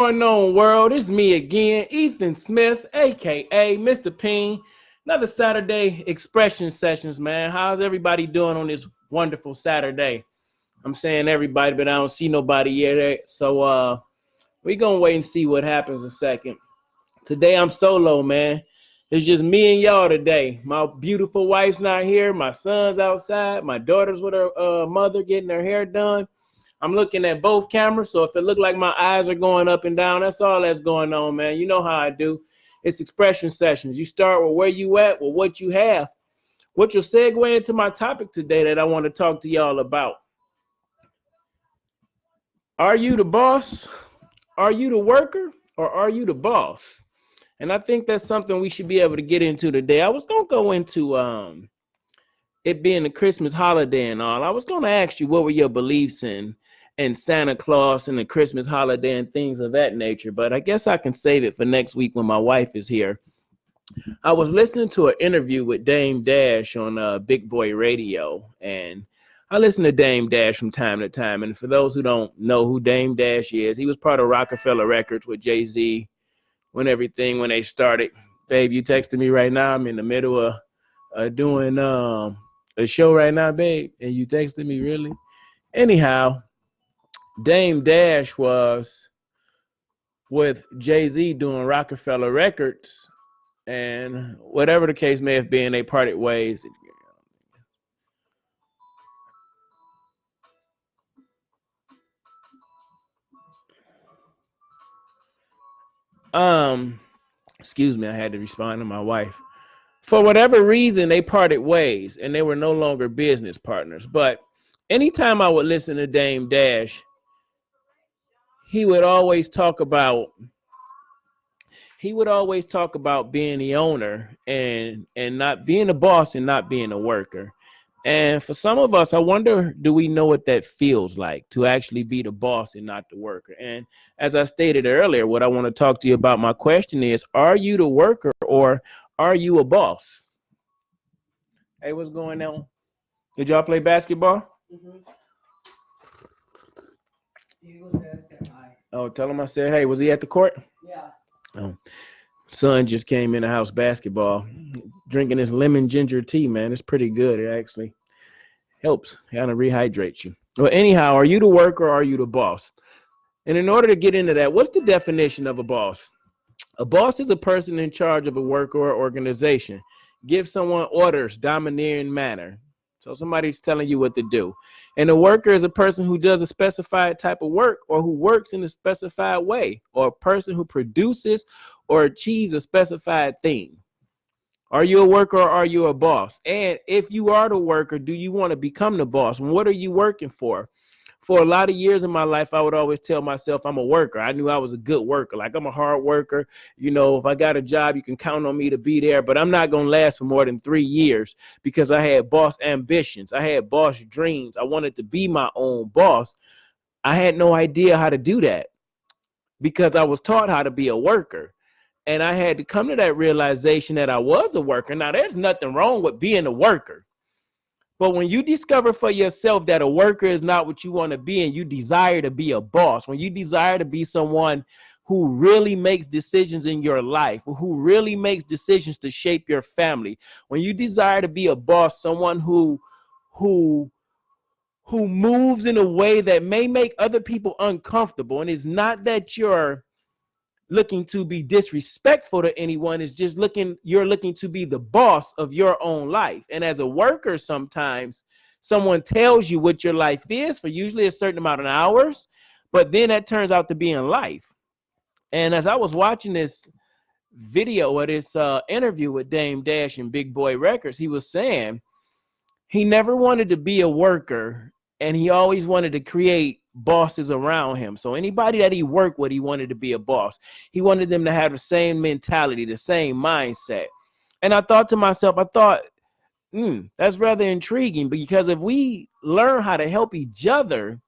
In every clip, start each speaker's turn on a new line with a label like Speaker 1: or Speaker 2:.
Speaker 1: Going on, world? It's me again, Ethan Smith, aka Mr. P.I.E.N. Another Saturday expression sessions, man. How's everybody doing on this wonderful Saturday? I'm saying everybody, but I don't see nobody yet. So we gonna wait and see what happens a second. Today I'm solo, man. It's just me and y'all today. My beautiful wife's not here. My son's outside. My daughter's with her mother getting her hair done. I'm looking at both cameras, so if it look like my eyes are going up and down, that's all that's going on, man. You know how I do. It's expression sessions. You start with where you at, with what you have, which will segue into my topic today that I want to talk to y'all about. Are you the boss? Are you the worker? Or are you the boss? And I think that's something we should be able to get into today. I was going to go into it being the Christmas holiday and all. I was going to ask you, what were your beliefs in Santa Claus and the Christmas holiday and things of that nature? But I guess I can save it for next week when my wife is here. I was listening to an interview with Dame Dash on Big Boy Radio, and I listen to Dame Dash from time to time. And for those who don't know who Dame Dash is, he was part of Rockefeller Records with Jay-Z when they started. Babe, you texting me right now. I'm in the middle of doing a show right now, babe, and you texted me, really? Anyhow, Dame Dash was with Jay-Z doing Rockefeller Records, and whatever the case may have been, they parted ways. Excuse me, I had to respond to my wife. For whatever reason, they parted ways, and they were no longer business partners. But anytime I would listen to Dame Dash, he would always talk about being the owner and not being a boss and not being a worker. And for some of us, I wonder, do we know what that feels like to actually be the boss and not the worker? And as I stated earlier, what I want to talk to you about, my question is, are you the worker or are you a boss? Hey, what's going on? Did y'all play basketball? Mm-hmm. Oh, tell him I said, hey, was he at the court?
Speaker 2: Yeah.
Speaker 1: Oh, son just came in the house basketball, drinking his lemon ginger tea, man. It's pretty good. It actually helps, kind of rehydrates you. Well, anyhow, are you the worker or are you the boss? And in order to get into that, what's the definition of a boss? A boss is a person in charge of a work or organization. Give someone orders, domineering manner. So somebody's telling you what to do. And a worker is a person who does a specified type of work or who works in a specified way, or a person who produces or achieves a specified thing. Are you a worker or are you a boss? And if you are the worker, do you want to become the boss? And what are you working for? For a lot of years in my life, I would always tell myself I'm a worker. I knew I was a good worker. Like, I'm a hard worker. You know, if I got a job, you can count on me to be there. But I'm not going to last for more than 3 years because I had boss ambitions. I had boss dreams. I wanted to be my own boss. I had no idea how to do that because I was taught how to be a worker. And I had to come to that realization that I was a worker. Now, there's nothing wrong with being a worker. But when you discover for yourself that a worker is not what you want to be and you desire to be a boss, when you desire to be someone who really makes decisions in your life, who really makes decisions to shape your family, when you desire to be a boss, someone who moves in a way that may make other people uncomfortable, and it's not that you're looking to be disrespectful to anyone, is just you're looking to be the boss of your own life. And as a worker, sometimes someone tells you what your life is for usually a certain amount of hours, but then that turns out to be in life. And as I was watching this video or this interview with Dame Dash and Big Boy Records, he was saying he never wanted to be a worker and he always wanted to create bosses around him. So anybody that he worked with, he wanted to be a boss. He wanted them to have the same mentality, the same mindset. And I thought to myself, that's rather intriguing, because if we learn how to help each other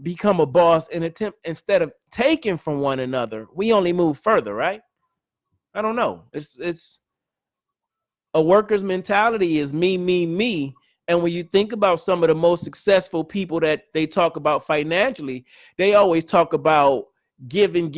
Speaker 1: become a boss and attempt instead of taking from one another, we only move further, right? I don't know. It's a worker's mentality is me, me, me. And when you think about some of the most successful people that they talk about financially, they always talk about giving.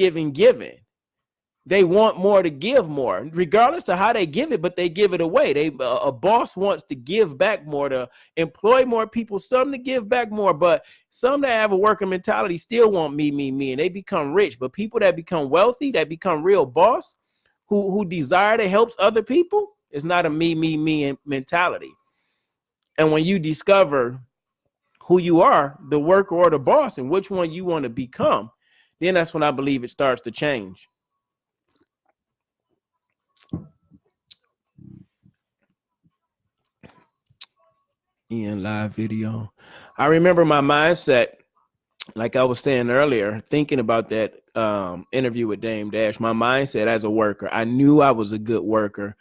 Speaker 1: They want more to give more, regardless of how they give it, but they give it away. A boss wants to give back more, to employ more people, some to give back more, but some that have a worker mentality still want me, and they become rich. But people that become wealthy, that become real boss, who desire to help other people, it's not a me mentality. And when you discover who you are, the worker or the boss, and which one you want to become, then that's when I believe it starts to change. In live video. I remember my mindset, like I was saying earlier, thinking about that interview with Dame Dash. My mindset as a worker, I knew I was a good worker,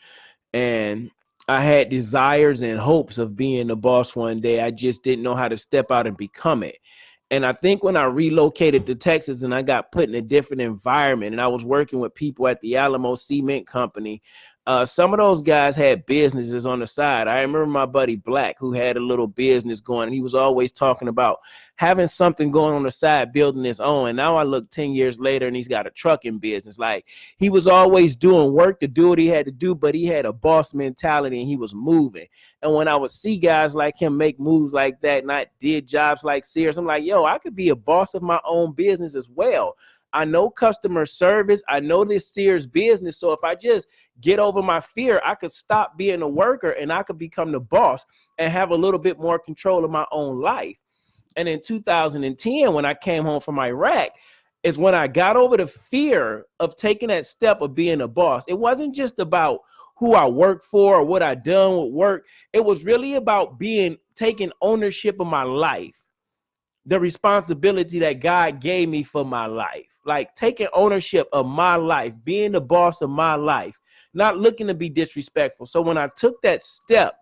Speaker 1: and I had desires and hopes of being the boss one day. I just didn't know how to step out and become it. And I think when I relocated to Texas and I got put in a different environment, and I was working with people at the Alamo Cement Company, some of those guys had businesses on the side. I remember my buddy Black, who had a little business going, and he was always talking about having something going on the side, building his own. And now I look 10 years later and he's got a trucking business. Like, he was always doing work to do what he had to do, but he had a boss mentality and he was moving. And when I would see guys like him make moves like that, and I did jobs like Sears, I'm like, yo, I could be a boss of my own business as well. I know customer service. I know this Sears business. So if I just get over my fear, I could stop being a worker and I could become the boss and have a little bit more control of my own life. And in 2010, when I came home from Iraq, is when I got over the fear of taking that step of being a boss. It wasn't just about who I worked for or what I done with work. It was really about taking ownership of my life, the responsibility that God gave me for my life, like taking ownership of my life, being the boss of my life, not looking to be disrespectful. So when I took that step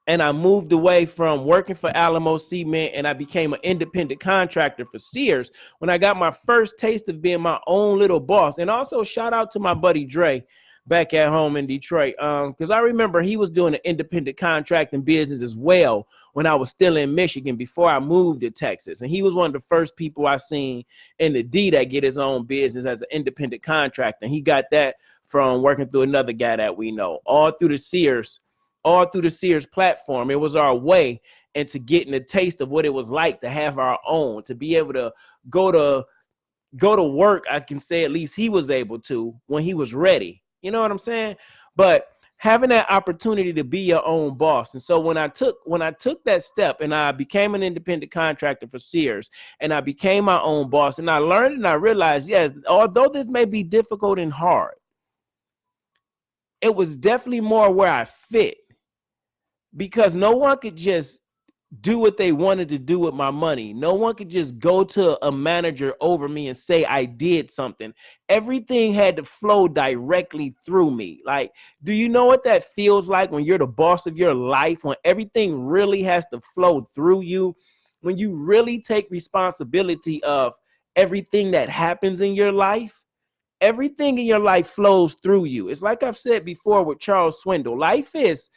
Speaker 1: and I moved away from working for Alamo Cement and I became an independent contractor for Sears, when I got my first taste of being my own little boss. And also shout out to my buddy Dre back at home in Detroit, because I remember he was doing an independent contracting business as well when I was still in Michigan before I moved to Texas. And he was one of the first people I seen in the D that get his own business as an independent contractor. And he got that from working through another guy that we know, all through the Sears platform. It was our way into getting a taste of what it was like to have our own, to be able to go to work. I can say at least he was able to when he was ready. You know what I'm saying? But having that opportunity to be your own boss. And so when I took that step and I became an independent contractor for Sears and I became my own boss, and I learned and I realized, yes, although this may be difficult and hard, it was definitely more where I fit, because no one could just do what they wanted to do with my money. No one could just go to a manager over me and say I did something. Everything had to flow directly through me. Like, do you know what that feels like when you're the boss of your life, when everything really has to flow through you, when you really take responsibility of everything that happens in your life? Everything in your life flows through you. It's like I've said before with Charles Swindoll, life is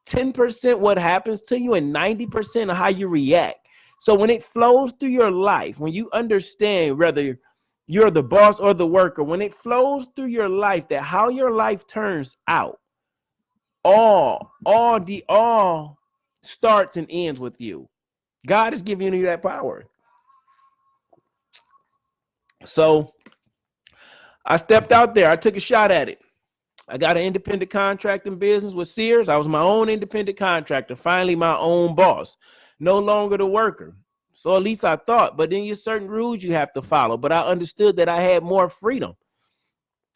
Speaker 1: 10% what happens to you and 90% of how you react. So when it flows through your life, when you understand whether you're the boss or the worker, when it flows through your life, that how your life turns out, all starts and ends with you. God is giving you that power. So I stepped out there. I took a shot at it. I got an independent contracting business with Sears. I was my own independent contractor, finally my own boss, no longer the worker. So at least I thought, but then there's certain rules you have to follow. But I understood that I had more freedom.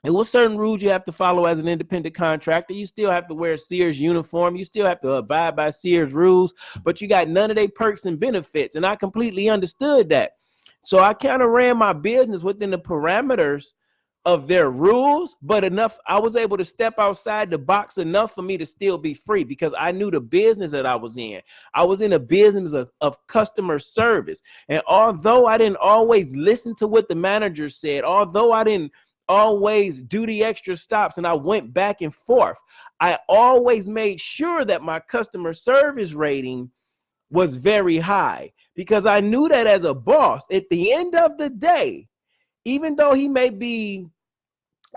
Speaker 1: It was certain rules you have to follow as an independent contractor. You still have to wear a Sears uniform. You still have to abide by Sears rules, but you got none of their perks and benefits. And I completely understood that. So I kind of ran my business within the parameters of their rules, but enough, I was able to step outside the box enough for me to still be free, because I knew the business that I was in. I was in a business of customer service. And although I didn't always listen to what the manager said, although I didn't always do the extra stops and I went back and forth, I always made sure that my customer service rating was very high, because I knew that as a boss, at the end of the day, even though he may be,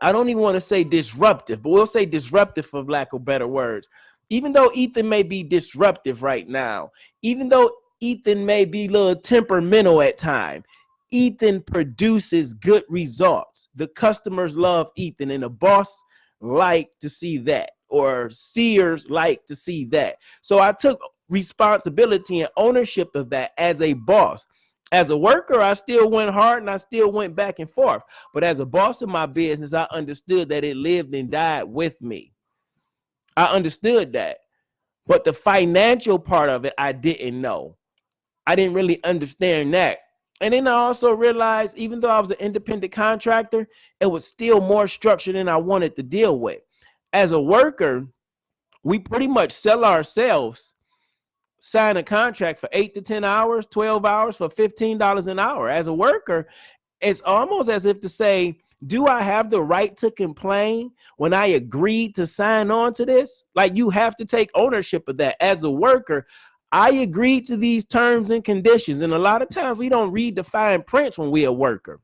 Speaker 1: I don't even want to say disruptive, but we'll say disruptive for lack of better words. Even though Ethan may be disruptive right now, even though Ethan may be a little temperamental at times, Ethan produces good results. The customers love Ethan, and the boss like to see that, or seers like to see that. So I took responsibility and ownership of that as a boss. As a worker, I still went hard and I still went back and forth. But as a boss in my business, I understood that it lived and died with me. I understood that. But the financial part of it, I didn't know. I didn't really understand that. And then I also realized, even though I was an independent contractor, it was still more structured than I wanted to deal with. As a worker, we pretty much sell ourselves, sign a contract for 8 to 10 hours, 12 hours for $15 an hour. As a worker, it's almost as if to say, do I have the right to complain when I agreed to sign on to this? Like, you have to take ownership of that. As a worker, I agreed to these terms and conditions. And a lot of times we don't read the fine print when we're a worker.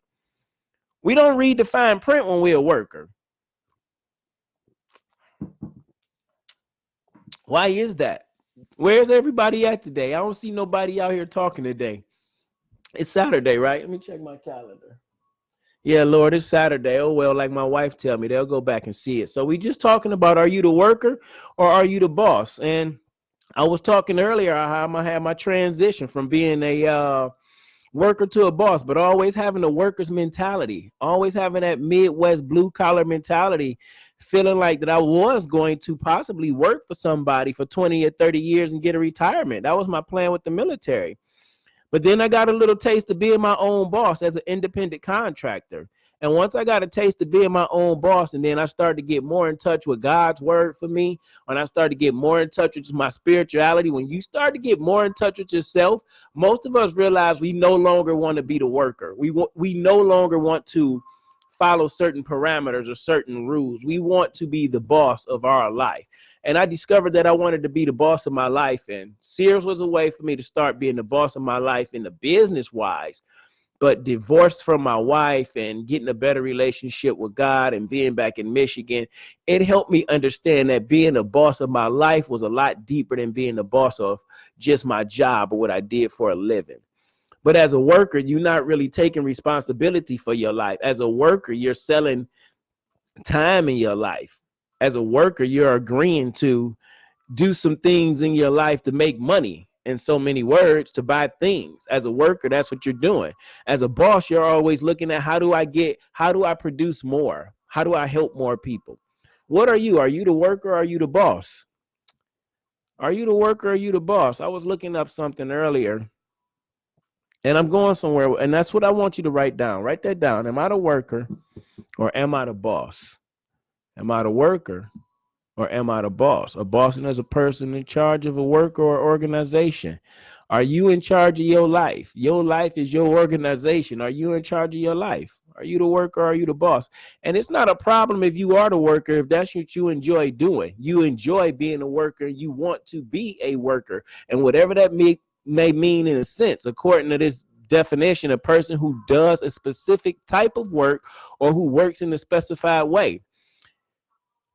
Speaker 1: We don't read the fine print when we're a worker. Why is that? Where's everybody at today? I don't see nobody out here talking today. It's Saturday, right? Let me check my calendar. Yeah, Lord, it's Saturday. Oh, well, like my wife tell me, they'll go back and see it. So we just talking about, are you the worker or are you the boss? And I was talking earlier how I had my transition from being a worker to a boss, but always having a worker's mentality, always having that Midwest blue collar mentality, feeling like that I was going to possibly work for somebody for 20 or 30 years and get a retirement. That was my plan with the military. But then I got a little taste of being my own boss as an independent contractor. And once I got a taste of being my own boss, and then I started to get more in touch with God's word for me, and I started to get more in touch with my spirituality. When you start to get more in touch with yourself, most of us realize we no longer want to be the worker. We no longer want to follow certain parameters or certain rules. We want to be the boss of our life. And I discovered that I wanted to be the boss of my life. And Sears was a way for me to start being the boss of my life in the business wise. But divorced from my wife and getting a better relationship with God and being back in Michigan, it helped me understand that being the boss of my life was a lot deeper than being the boss of just my job or what I did for a living. But as a worker, you're not really taking responsibility for your life. As a worker, you're selling time in your life. As a worker, you're agreeing to do some things in your life to make money. In so many words, to buy things. As a worker, that's what you're doing. As a boss, you're always looking at how do I produce more? How do I help more people? What are you? Are you the worker or are you the boss? Are you the worker or are you the boss? I was looking up something earlier and I'm going somewhere, and that's what I want you to write down. Write that down. Am I the worker or am I the boss? Am I the worker or am I the boss? A boss is a person in charge of a work or organization. Are you in charge of your life? Your life is your organization. Are you in charge of your life? Are you the worker or are you the boss? And it's not a problem if you are the worker, if that's what you enjoy doing. You enjoy being a worker. You want to be a worker. And whatever that may mean in a sense, according to this definition, a person who does a specific type of work or who works in a specified way.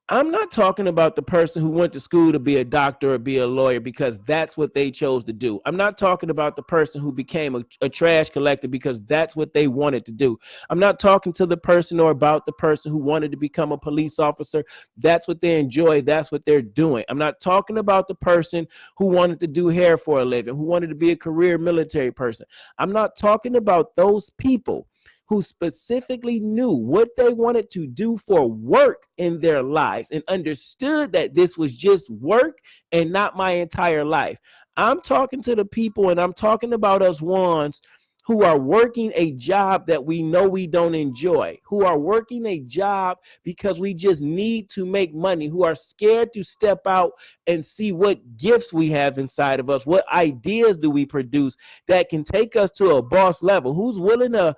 Speaker 1: I'm not talking about the person who went to school to be a doctor or be a lawyer because that's what they chose to do. I'm not talking about the person who became a trash collector because that's what they wanted to do. I'm not talking to the person or about the person who wanted to become a police officer. That's what they enjoy. That's what they're doing. I'm not talking about the person who wanted to do hair for a living, who wanted to be a career military person. I'm not talking about those people who specifically knew what they wanted to do for work in their lives and understood that this was just work and not my entire life. I'm talking to the people, and I'm talking about us ones who are working a job that we know we don't enjoy, who are working a job because we just need to make money, who are scared to step out and see what gifts we have inside of us, what ideas do we produce that can take us to a boss level, who's willing to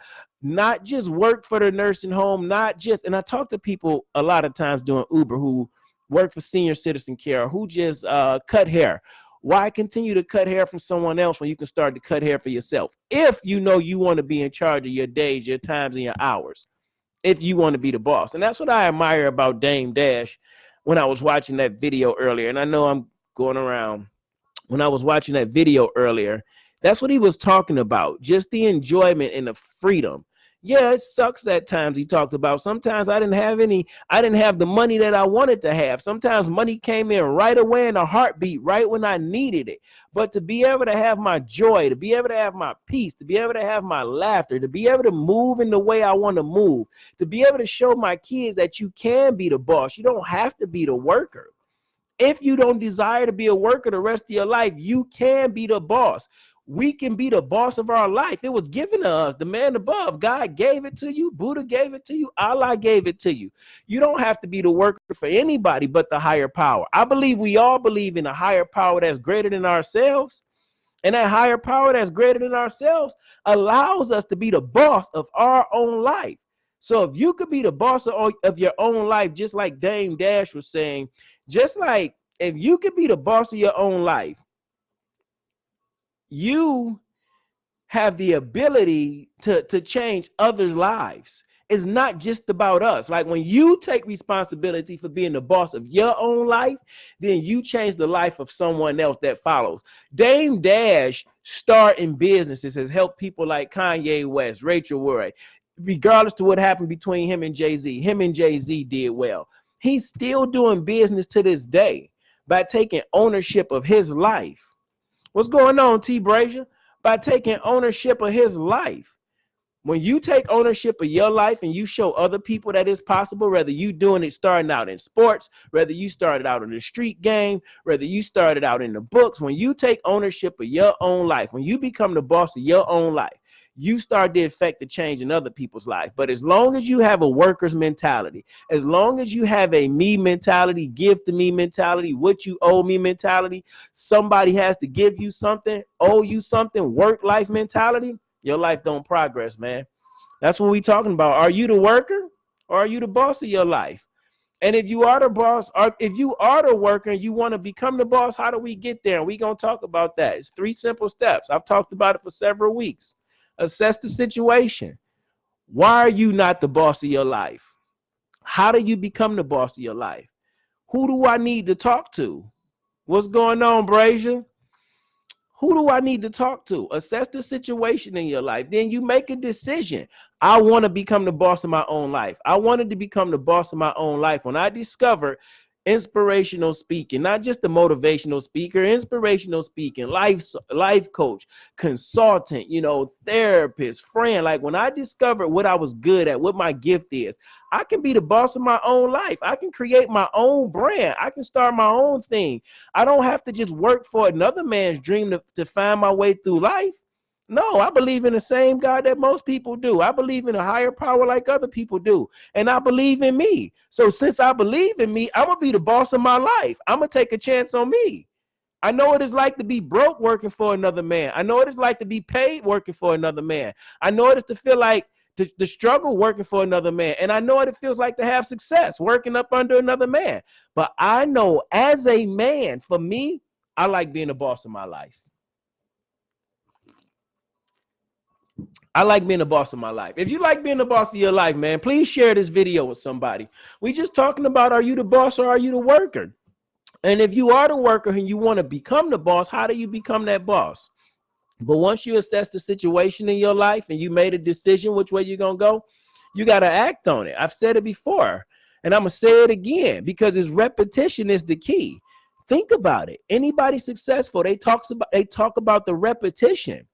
Speaker 1: not just work for the nursing home, not just, and I talk to people a lot of times doing Uber who work for senior citizen care, who just cut hair. Why continue to cut hair from someone else when you can start to cut hair for yourself? If you know you want to be in charge of your days, your times, and your hours, if you want to be the boss. And that's what I admire about Dame Dash when I was watching that video earlier. And I know I'm going around. When I was watching that video earlier, that's what he was talking about. Just the enjoyment and the freedom. Yeah, it sucks at times. He talked about sometimes I didn't have the money that I wanted to have. Sometimes money came in right away in a heartbeat, right when I needed it. But to be able to have my joy, to be able to have my peace, to be able to have my laughter, to be able to move in the way I want to move, to be able to show my kids that you can be the boss. You don't have to be the worker. If you don't desire to be a worker the rest of your life, you can be the boss. We can be the boss of our life. It was given to us. The man above, God gave it to you. Buddha gave it to you. Allah gave it to you. You don't have to be the worker for anybody but the higher power. I believe we all believe in a higher power that's greater than ourselves. And that higher power that's greater than ourselves allows us to be the boss of our own life. So if you could be the boss of your own life, just like Dame Dash was saying, just like if you could be the boss of your own life, you have the ability to change others' lives. It's not just about us. Like when you take responsibility for being the boss of your own life, then you change the life of someone else that follows. Dame Dash starting businesses has helped people like Kanye West, Rachel Wood, regardless to what happened between him and Jay-Z. Him and Jay-Z did well. He's still doing business to this day by taking ownership of his life. What's going on, T. Brazier? By taking ownership of his life. When you take ownership of your life and you show other people that it's possible, whether you doing it starting out in sports, whether you started out in the street game, whether you started out in the books, when you take ownership of your own life, when you become the boss of your own life, you start to affect the change in other people's life. But as long as you have a worker's mentality, as long as you have a me mentality, give to me mentality, what you owe me mentality, somebody has to give you something, owe you something, work life mentality, your life don't progress, man. That's what we're talking about. Are you the worker or are you the boss of your life? And if you are the boss, or if you are the worker and you want to become the boss, how do we get there? And we're going to talk about that. It's 3 simple steps. I've talked about it for several weeks. Assess the situation. Why are you not the boss of your life? How do you become the boss of your life? Who do I need to talk to? What's going on, Brazier? Who do I need to talk to? Assess the situation in your life. Then you make a decision. I want to become the boss of my own life. I wanted to become the boss of my own life when I discovered inspirational speaking, not just a motivational speaker, inspirational speaking, life coach, consultant, therapist, friend. Like when I discovered what I was good at, what my gift is, I can be the boss of my own life. I can create my own brand. I can start my own thing. I don't have to just work for another man's dream to find my way through life. No, I believe in the same God that most people do. I believe in a higher power like other people do. And I believe in me. So since I believe in me, I'm going to be the boss of my life. I'm going to take a chance on me. I know what it's like to be broke working for another man. I know what it's like to be paid working for another man. I know what it's to feel like the struggle working for another man. And I know what it feels like to have success working up under another man. But I know as a man, for me, I like being the boss of my life. I like being the boss of my life. If you like being the boss of your life, man, please share this video with somebody. We just talking about, are you the boss or are you the worker? And if you are the worker and you want to become the boss, how do you become that boss? But once you assess the situation in your life and you made a decision which way you're going to go, you got to act on it. I've said it before and I'm going to say it again because it's repetition is the key. Think about it. Anybody successful, they talk about the repetition.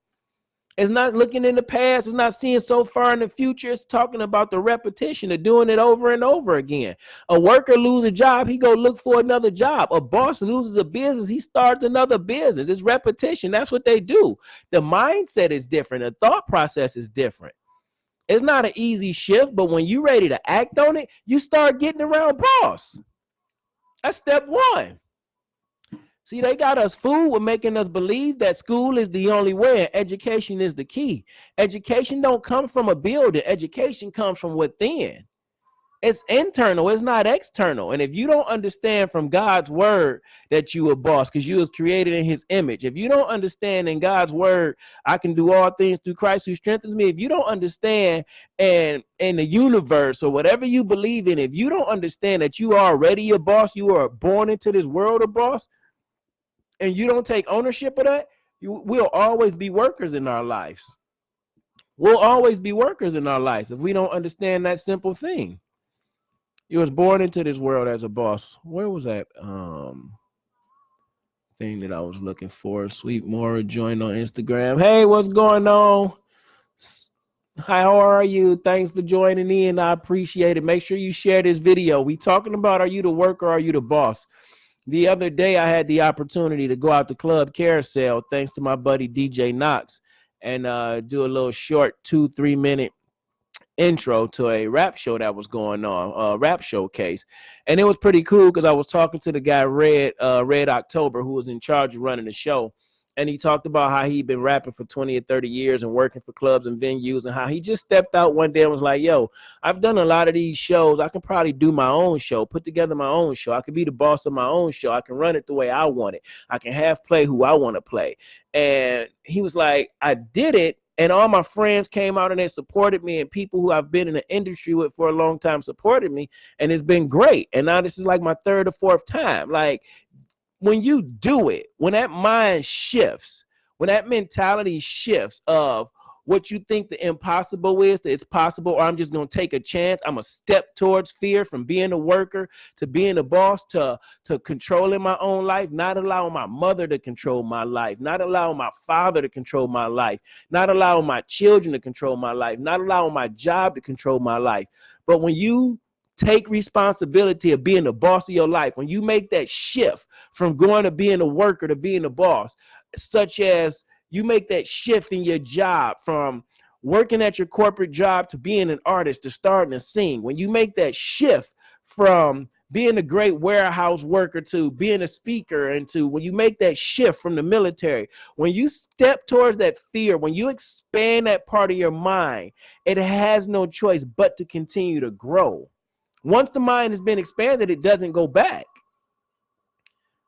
Speaker 1: It's not looking in the past. It's not seeing so far in the future. It's talking about the repetition of doing it over and over again. A worker loses a job, he go look for another job. A boss loses a business, he starts another business. It's repetition. That's what they do. The mindset is different. The thought process is different. It's not an easy shift, but when you're ready to act on it, you start getting around boss. That's step one. See, they got us fooled with making us believe that school is the only way and education is the key. Education don't come from a building. Education comes from within. It's internal. It's not external. And if you don't understand from God's word that you a boss because you was created in his image, if you don't understand in God's word, I can do all things through Christ who strengthens me. If you don't understand and in the universe or whatever you believe in, if you don't understand that you are already a boss, you are born into this world a boss, and you don't take ownership of that, we'll always be workers in our lives. We'll always be workers in our lives if we don't understand that simple thing. You was born into this world as a boss. Where was that thing that I was looking for? Sweet Mora joined on Instagram. Hey, what's going on? Hi, how are you? Thanks for joining in. I appreciate it. Make sure you share this video. We talking about, are you the worker or are you the boss? The other day, I had the opportunity to go out to Club Carousel, thanks to my buddy DJ Knox, and do a little short 2-3 minute intro to a rap show that was going on, a rap showcase. And it was pretty cool because I was talking to the guy Red October, who was in charge of running the show. And he talked about how he'd been rapping for 20 or 30 years and working for clubs and venues, and how he just stepped out one day and was like, yo, I've done a lot of these shows. I can probably do my own show, put together my own show. I can be the boss of my own show. I can run it the way I want it. I can have play who I want to play. And he was like, I did it. And all my friends came out and they supported me, and people who I've been in the industry with for a long time supported me. And it's been great. And now this is like my third or fourth time. Like, when you do it, when that mind shifts, when that mentality shifts of what you think the impossible is, that it's possible, or I'm just going to take a chance, I'm a step towards fear, from being a worker to being a boss to controlling my own life, not allowing my mother to control my life, not allowing my father to control my life, not allowing my children to control my life, not allowing my job to control my life. But when you take responsibility of being the boss of your life, when you make that shift from going to being a worker to being a boss, such as you make that shift in your job from working at your corporate job to being an artist, to starting to sing, when you make that shift from being a great warehouse worker to being a speaker, and to when you make that shift from the military, when you step towards that fear, when you expand that part of your mind, it has no choice but to continue to grow. Once the mind has been expanded, it doesn't go back.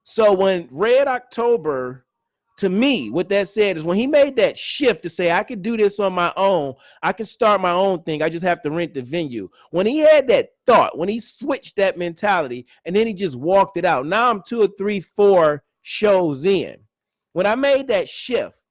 Speaker 1: So when Red October, to me, what that said is when he made that shift to say, I could do this on my own, I can start my own thing, I just have to rent the venue. When he had that thought, when he switched that mentality, and then he just walked it out. Now I'm 2 or 3, 4 shows in. When I made that shift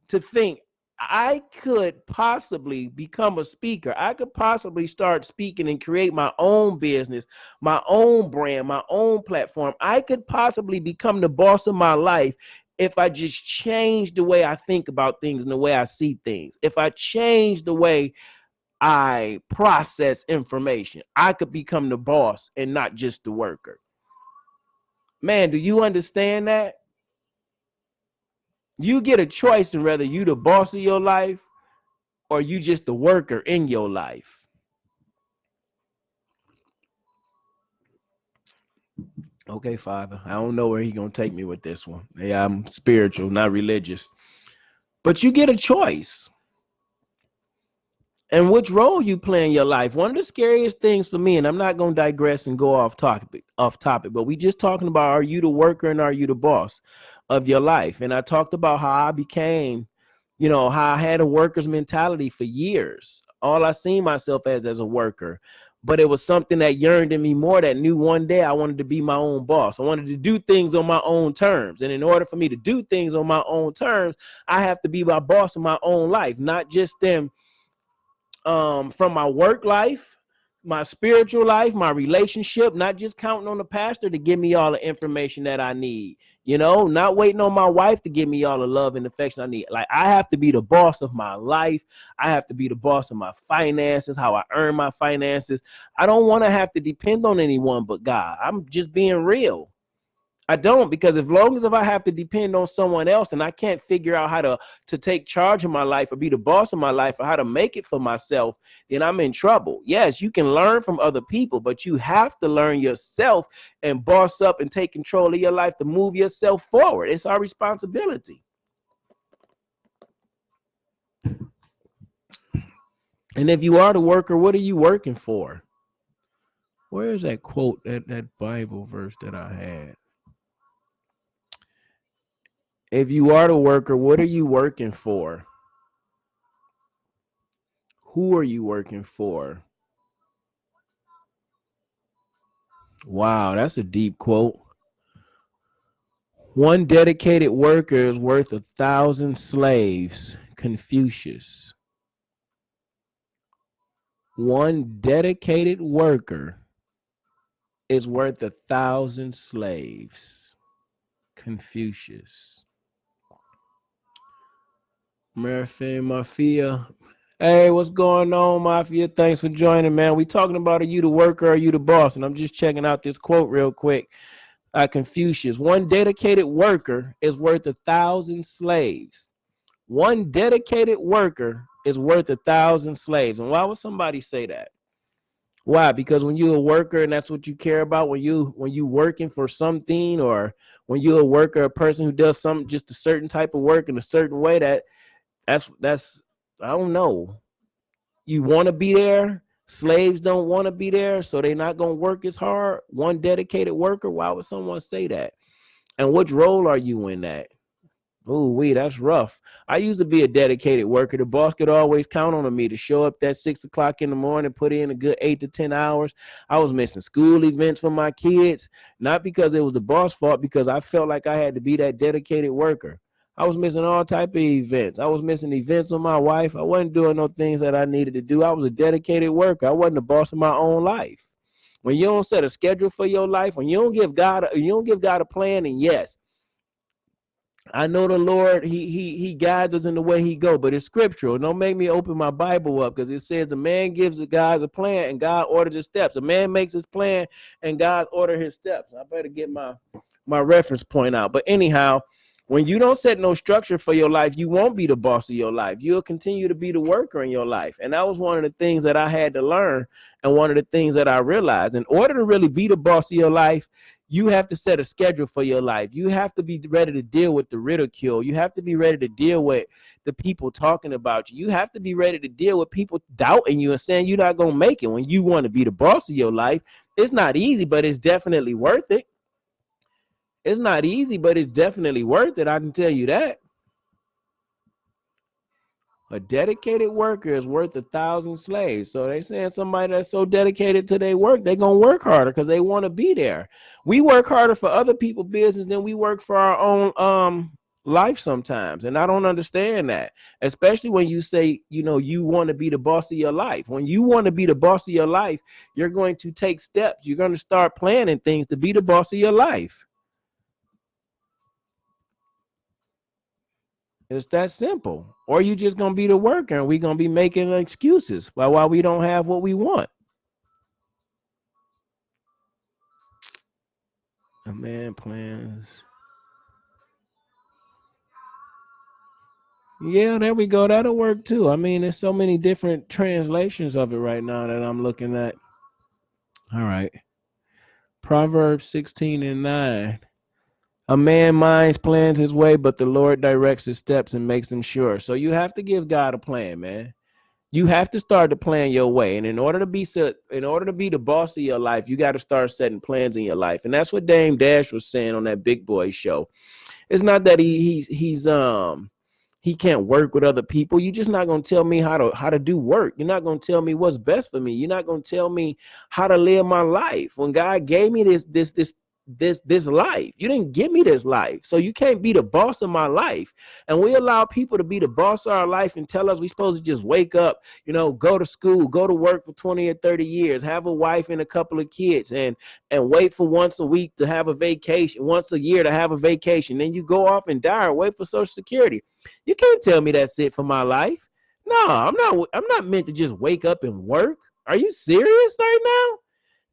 Speaker 1: to think, I could possibly become a speaker, I could possibly start speaking and create my own business, my own brand, my own platform. I could possibly become the boss of my life if I just change the way I think about things and the way I see things. If I change the way I process information, I could become the boss and not just the worker. Man, do you understand that? You get a choice in whether you the boss of your life or you just the worker in your life. Okay, Father, I don't know where he's going to take me with this one. Yeah, I'm spiritual, not religious. But you get a choice. And which role you play in your life. One of the scariest things for me, and I'm not going to digress and go off topic, but we just talking about, are you the worker and are you the boss of your life? And I talked about how I became, how I had a worker's mentality for years. All I seen myself as a worker. But it was something that yearned in me more, that knew one day I wanted to be my own boss. I wanted to do things on my own terms. And in order for me to do things on my own terms, I have to be my boss in my own life, not just them from my work life, my spiritual life, my relationship, not just counting on the pastor to give me all the information that I need, not waiting on my wife to give me all the love and affection I need. Like, I have to be the boss of my life. I have to be the boss of my finances, how I earn my finances. I don't want to have to depend on anyone but God. I'm just being real. I don't, because as long as if I have to depend on someone else and I can't figure out how to take charge of my life or be the boss of my life or how to make it for myself, then I'm in trouble. Yes, you can learn from other people, but you have to learn yourself and boss up and take control of your life to move yourself forward. It's our responsibility. And if you are the worker, what are you working for? Where is that quote, that Bible verse that I had? If you are the worker, what are you working for? Who are you working for? Wow, that's a deep quote. One dedicated worker is worth 1,000 slaves. Confucius. One dedicated worker is worth 1,000 slaves. Confucius. Mafia. Hey, what's going on, Mafia? Thanks for joining, man. We talking about, are you the worker or are you the boss? And I'm just checking out this quote real quick. Confucius. One dedicated worker is worth 1,000 slaves. One dedicated worker is worth 1,000 slaves. And why would somebody say that? Why? Because when you're a worker and that's what you care about, when you working for something, or when you're a worker, a person who does something, just a certain type of work in a certain way, that's I don't know. You want to be there. Slaves don't want to be there, so they're not going to work as hard. One dedicated worker. Why would someone say that? And which role are you in that? Oh, that's rough. I used to be a dedicated worker. The boss could always count on me to show up at 6 o'clock in the morning, put in a good 8 to 10 hours. I was missing school events for my kids, not because it was the boss' fault, because I felt like I had to be that dedicated worker. I was missing all type of events. I was missing events with my wife. I wasn't doing no things that I needed to do. I was a dedicated worker. I wasn't the boss of my own life. When you don't set a schedule for your life, when you don't give God a plan, and yes, I know the Lord, he guides us in the way he go, but it's scriptural. Don't make me open my Bible up, because it says a man gives God a plan and God orders his steps. A man makes his plan and God orders his steps. I better get my reference point out. But anyhow, when you don't set no structure for your life, you won't be the boss of your life. You'll continue to be the worker in your life. And that was one of the things that I had to learn, and one of the things that I realized. In order to really be the boss of your life, you have to set a schedule for your life. You have to be ready to deal with the ridicule. You have to be ready to deal with the people talking about you. You have to be ready to deal with people doubting you and saying you're not going to make it. When you want to be the boss of your life, it's not easy, but it's definitely worth it. It's not easy, but it's definitely worth it. I can tell you that. A dedicated worker is worth 1,000 slaves. So they saying somebody that's so dedicated to their work, they're going to work harder because they want to be there. We work harder for other people's business than we work for our own life sometimes. And I don't understand that, especially when you say, you want to be the boss of your life. When you want to be the boss of your life, you're going to take steps. You're going to start planning things to be the boss of your life. It's that simple. Or you just going to be the worker and we're going to be making excuses why we don't have what we want. A man plans. Yeah, there we go. That'll work too. I mean, there's so many different translations of it right now that I'm looking at. All right. Proverbs 16:9. A man minds plans his way, but the Lord directs his steps and makes them sure. So you have to give God a plan, man. You have to start to plan your way. And in order to be the boss of your life, you got to start setting plans in your life. And that's what Dame Dash was saying on that Big Boy show. It's not that he can't work with other people. You're just not going to tell me how to do work. You're not going to tell me what's best for me. You're not going to tell me how to live my life. When God gave me this life, you didn't give me this life. So you can't be the boss of my life. And we allow people to be the boss of our life and tell us we're supposed to just wake up, go to school, go to work for 20 or 30 years, have a wife and a couple of kids, and wait for once a week to have a vacation, once a year to have a vacation. Then you go off and die or wait for Social Security. You can't tell me that's it for my life. No, I'm not meant to just wake up and work. Are you serious right now?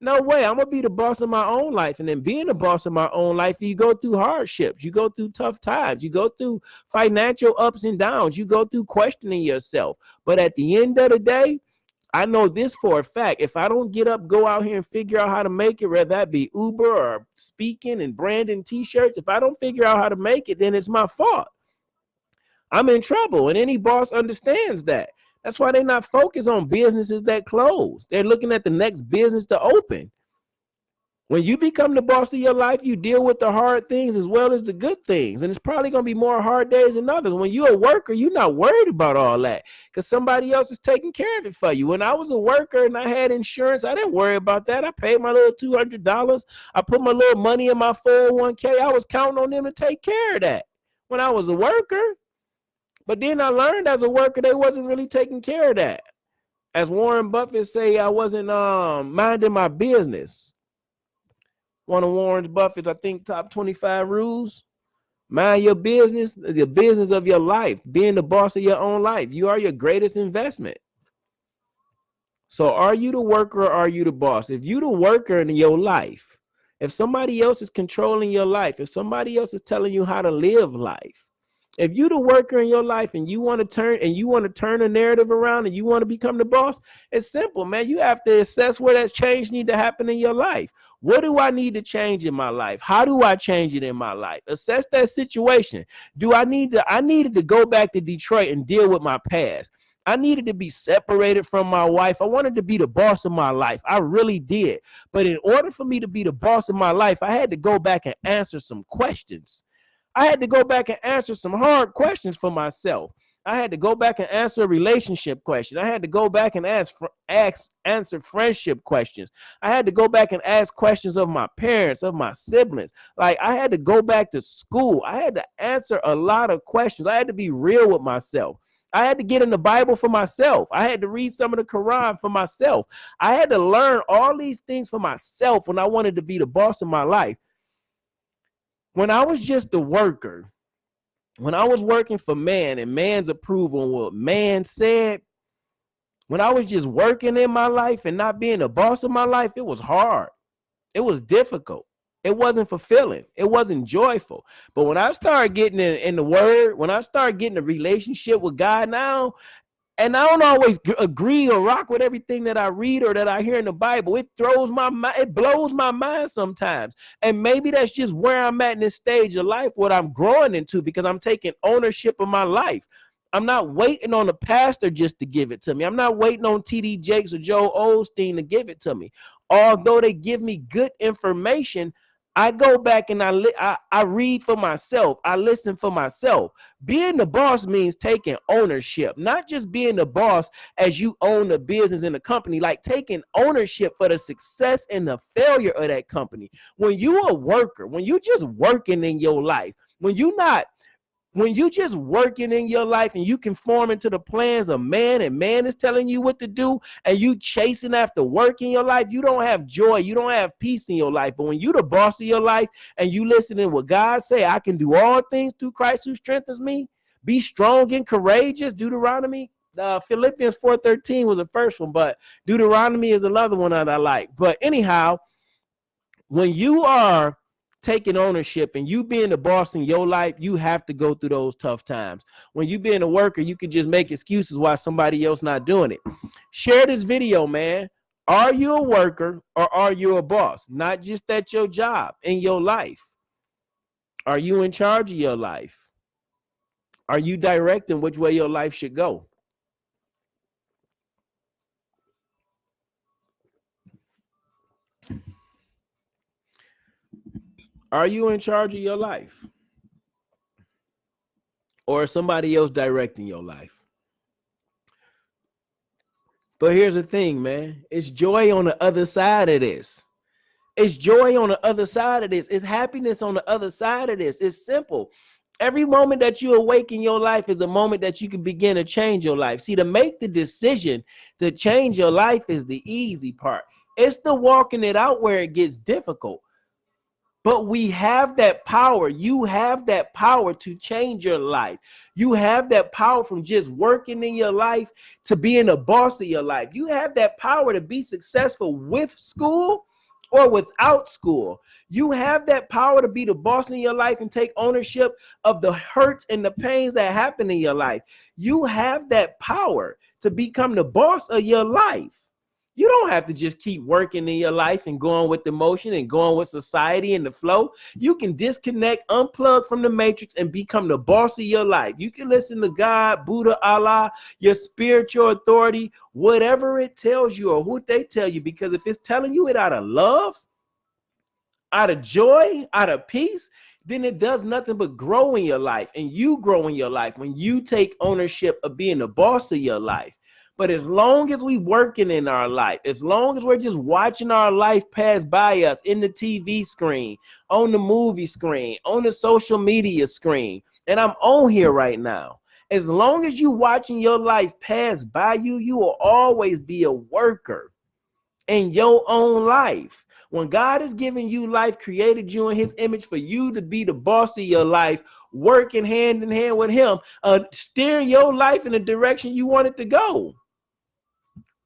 Speaker 1: No way. I'm going to be the boss of my own life. And then being the boss of my own life, you go through hardships. You go through tough times. You go through financial ups and downs. You go through questioning yourself. But at the end of the day, I know this for a fact. If I don't get up, go out here and figure out how to make it, whether that be Uber or speaking and branding T-shirts, if I don't figure out how to make it, then it's my fault. I'm in trouble. And any boss understands that. That's why they're not focused on businesses that close. They're looking at the next business to open. When you become the boss of your life, you deal with the hard things as well as the good things. And it's probably going to be more hard days than others. When you're a worker, you're not worried about all that because somebody else is taking care of it for you. When I was a worker and I had insurance, I didn't worry about that. I paid my little $200. I put my little money in my 401k. I was counting on them to take care of that when I was a worker. But then I learned as a worker, they wasn't really taking care of that. As Warren Buffett say, I wasn't minding my business. One of Warren Buffett's, I think, top 25 rules. Mind your business, the business of your life, being the boss of your own life. You are your greatest investment. So are you the worker or are you the boss? If you the worker in your life, if somebody else is controlling your life, if somebody else is telling you how to live life, if you the worker in your life and you want to turn the narrative around and you want to become the boss, it's simple, man. You have to assess where that change need to happen in your life. What do I need to change in my life? How do I change it in my life? Assess that situation. I needed to go back to Detroit and deal with my past. I needed to be separated from my wife. I wanted to be the boss of my life. I really did. But in order for me to be the boss of my life, I had to go back and answer some questions. I had to go back and answer some hard questions for myself. I had to go back and answer a relationship question. I had to go back and answer friendship questions. I had to go back and ask questions of my parents, of my siblings. Like, I had to go back to school. I had to answer a lot of questions. I had to be real with myself. I had to get in the Bible for myself. I had to read some of the Quran for myself. I had to learn all these things for myself when I wanted to be the boss of my life. When I was just the worker, when I was working for man and man's approval and what man said, when I was just working in my life and not being the boss of my life, it was hard. It was difficult. It wasn't fulfilling. It wasn't joyful. But when I started getting in the word, when I started getting a relationship with God now, and I don't always agree or rock with everything that I read or that I hear in the Bible. It blows my mind sometimes. And maybe that's just where I'm at in this stage of life, what I'm growing into, because I'm taking ownership of my life. I'm not waiting on the pastor just to give it to me. I'm not waiting on T.D. Jakes or Joel Osteen to give it to me. Although they give me good information, I go back and I read for myself. I listen for myself. Being the boss means taking ownership, not just being the boss as you own the business in the company, like taking ownership for the success and the failure of that company. When you're a worker, when you're just working in your life, when you're just working in your life and you conforming to the plans of man and man is telling you what to do and you chasing after work in your life, you don't have joy. You don't have peace in your life. But when you the boss of your life and you listening to what God say, I can do all things through Christ who strengthens me. Be strong and courageous. Deuteronomy. Philippians 4:13 was the first one, but Deuteronomy is another one that I like. But anyhow, when you are taking ownership and you being the boss in your life, you have to go through those tough times. When you being a worker, you can just make excuses why somebody else not doing it. Share this video, man. Are you a worker or are you a boss? Not just at your job, in your life. Are you in charge of your life? Are you directing which way your life should go? Are you in charge of your life? Or is somebody else directing your life? But here's the thing, man. It's joy on the other side of this. It's joy on the other side of this. It's happiness on the other side of this. It's simple. Every moment that you awake in your life is a moment that you can begin to change your life. See, to make the decision to change your life is the easy part. It's the walking it out where it gets difficult. But we have that power. You have that power to change your life. You have that power from just working in your life to being a boss of your life. You have that power to be successful with school or without school. You have that power to be the boss in your life and take ownership of the hurts and the pains that happen in your life. You have that power to become the boss of your life. You don't have to just keep working in your life and going with the motion and going with society and the flow. You can disconnect, unplug from the matrix, and become the boss of your life. You can listen to God, Buddha, Allah, your spiritual authority, whatever it tells you or what they tell you, because if it's telling you it out of love, out of joy, out of peace, then it does nothing but grow in your life. And you grow in your life when you take ownership of being the boss of your life. But as long as we working in our life, as long as we're just watching our life pass by us in the TV screen, on the movie screen, on the social media screen, and I'm on here right now, as long as you watching your life pass by you, you will always be a worker in your own life. When God is giving you life, created you in his image for you to be the boss of your life, working hand in hand with him, steering your life in the direction you want it to go.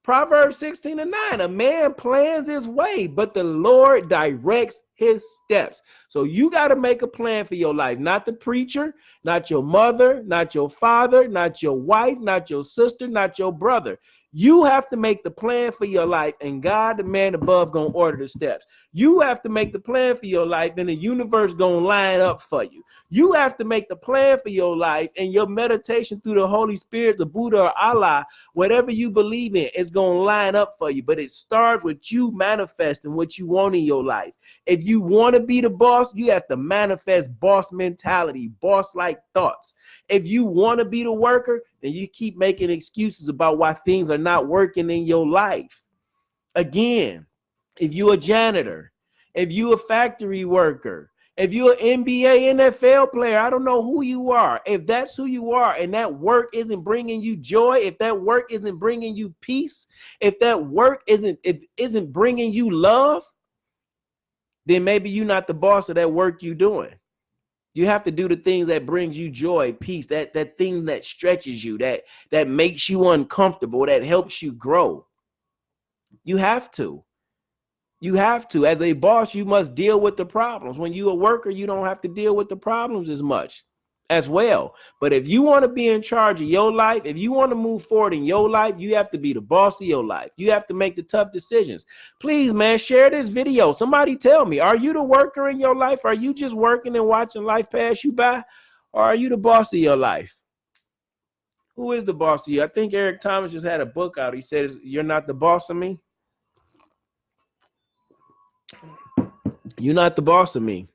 Speaker 1: Proverbs 16:9, a man plans his way, but the Lord directs his steps. So you got to make a plan for your life, not the preacher, not your mother, not your father, not your wife, not your sister, not your brother. You have to make the plan for your life, and God, the man above, gonna order the steps. You have to make the plan for your life, and the universe gonna line up for you. You have to make the plan for your life, and your meditation through the Holy Spirit, the Buddha or Allah, whatever you believe in, is gonna line up for you. But it starts with you manifesting what you want in your life. If you want to be the boss, you have to manifest boss mentality, boss-like thoughts. If you want to be the worker, then you keep making excuses about why things are not working in your life. Again, if you're a janitor, if you're a factory worker, if you're an NBA, NFL player, I don't know who you are. If that's who you are and that work isn't bringing you joy, if that work isn't bringing you peace, if that work isn't bringing you love, then maybe you're not the boss of that work you're doing. You have to do the things that brings you joy, peace, that thing that stretches you, that makes you uncomfortable, that helps you grow. You have to. You have to. As a boss, you must deal with the problems. When you're a worker, you don't have to deal with the problems as much as well. But if you want to be in charge of your life, if you want to move forward in your life, you have to be the boss of your life. You have to make the tough decisions. Please, man, share this video. Somebody tell me, are you the worker in your life? Are you just working and watching life pass you by? Or are you the boss of your life? Who is the boss of you? I think Eric Thomas just had a book out. He said, "You're not the boss of me." You're not the boss of me.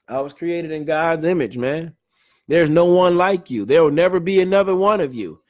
Speaker 1: I was created in God's image, man. There's no one like you. There will never be another one of you.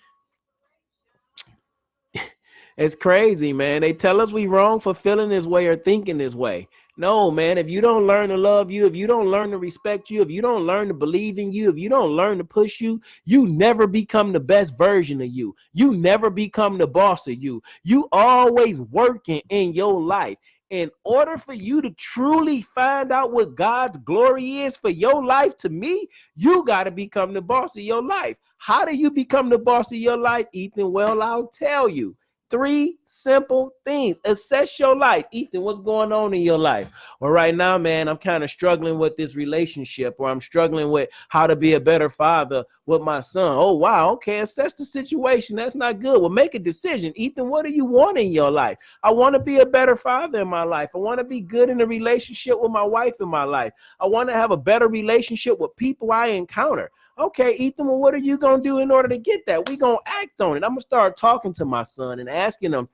Speaker 1: It's crazy, man. They tell us we wrong for feeling this way or thinking this way. No, man, if you don't learn to love you, if you don't learn to respect you, if you don't learn to believe in you, if you don't learn to push you, you never become the best version of you. You never become the boss of you. You always working in your life. In order for you to truly find out what God's glory is for your life, to me, you got to become the boss of your life. How do you become the boss of your life, Ethan? Well, I'll tell you. 3 simple things. Assess your life. Ethan, what's going on in your life? Well, right now, man, I'm kind of struggling with this relationship, or I'm struggling with how to be a better father with my son. Oh, wow. Okay. Assess the situation. That's not good. Well, make a decision. Ethan, what do you want in your life? I want to be a better father in my life. I want to be good in a relationship with my wife in my life. I want to have a better relationship with people I encounter. Okay, Ethan, well, what are you going to do in order to get that? We're going to act on it. I'm going to start talking to my son and asking him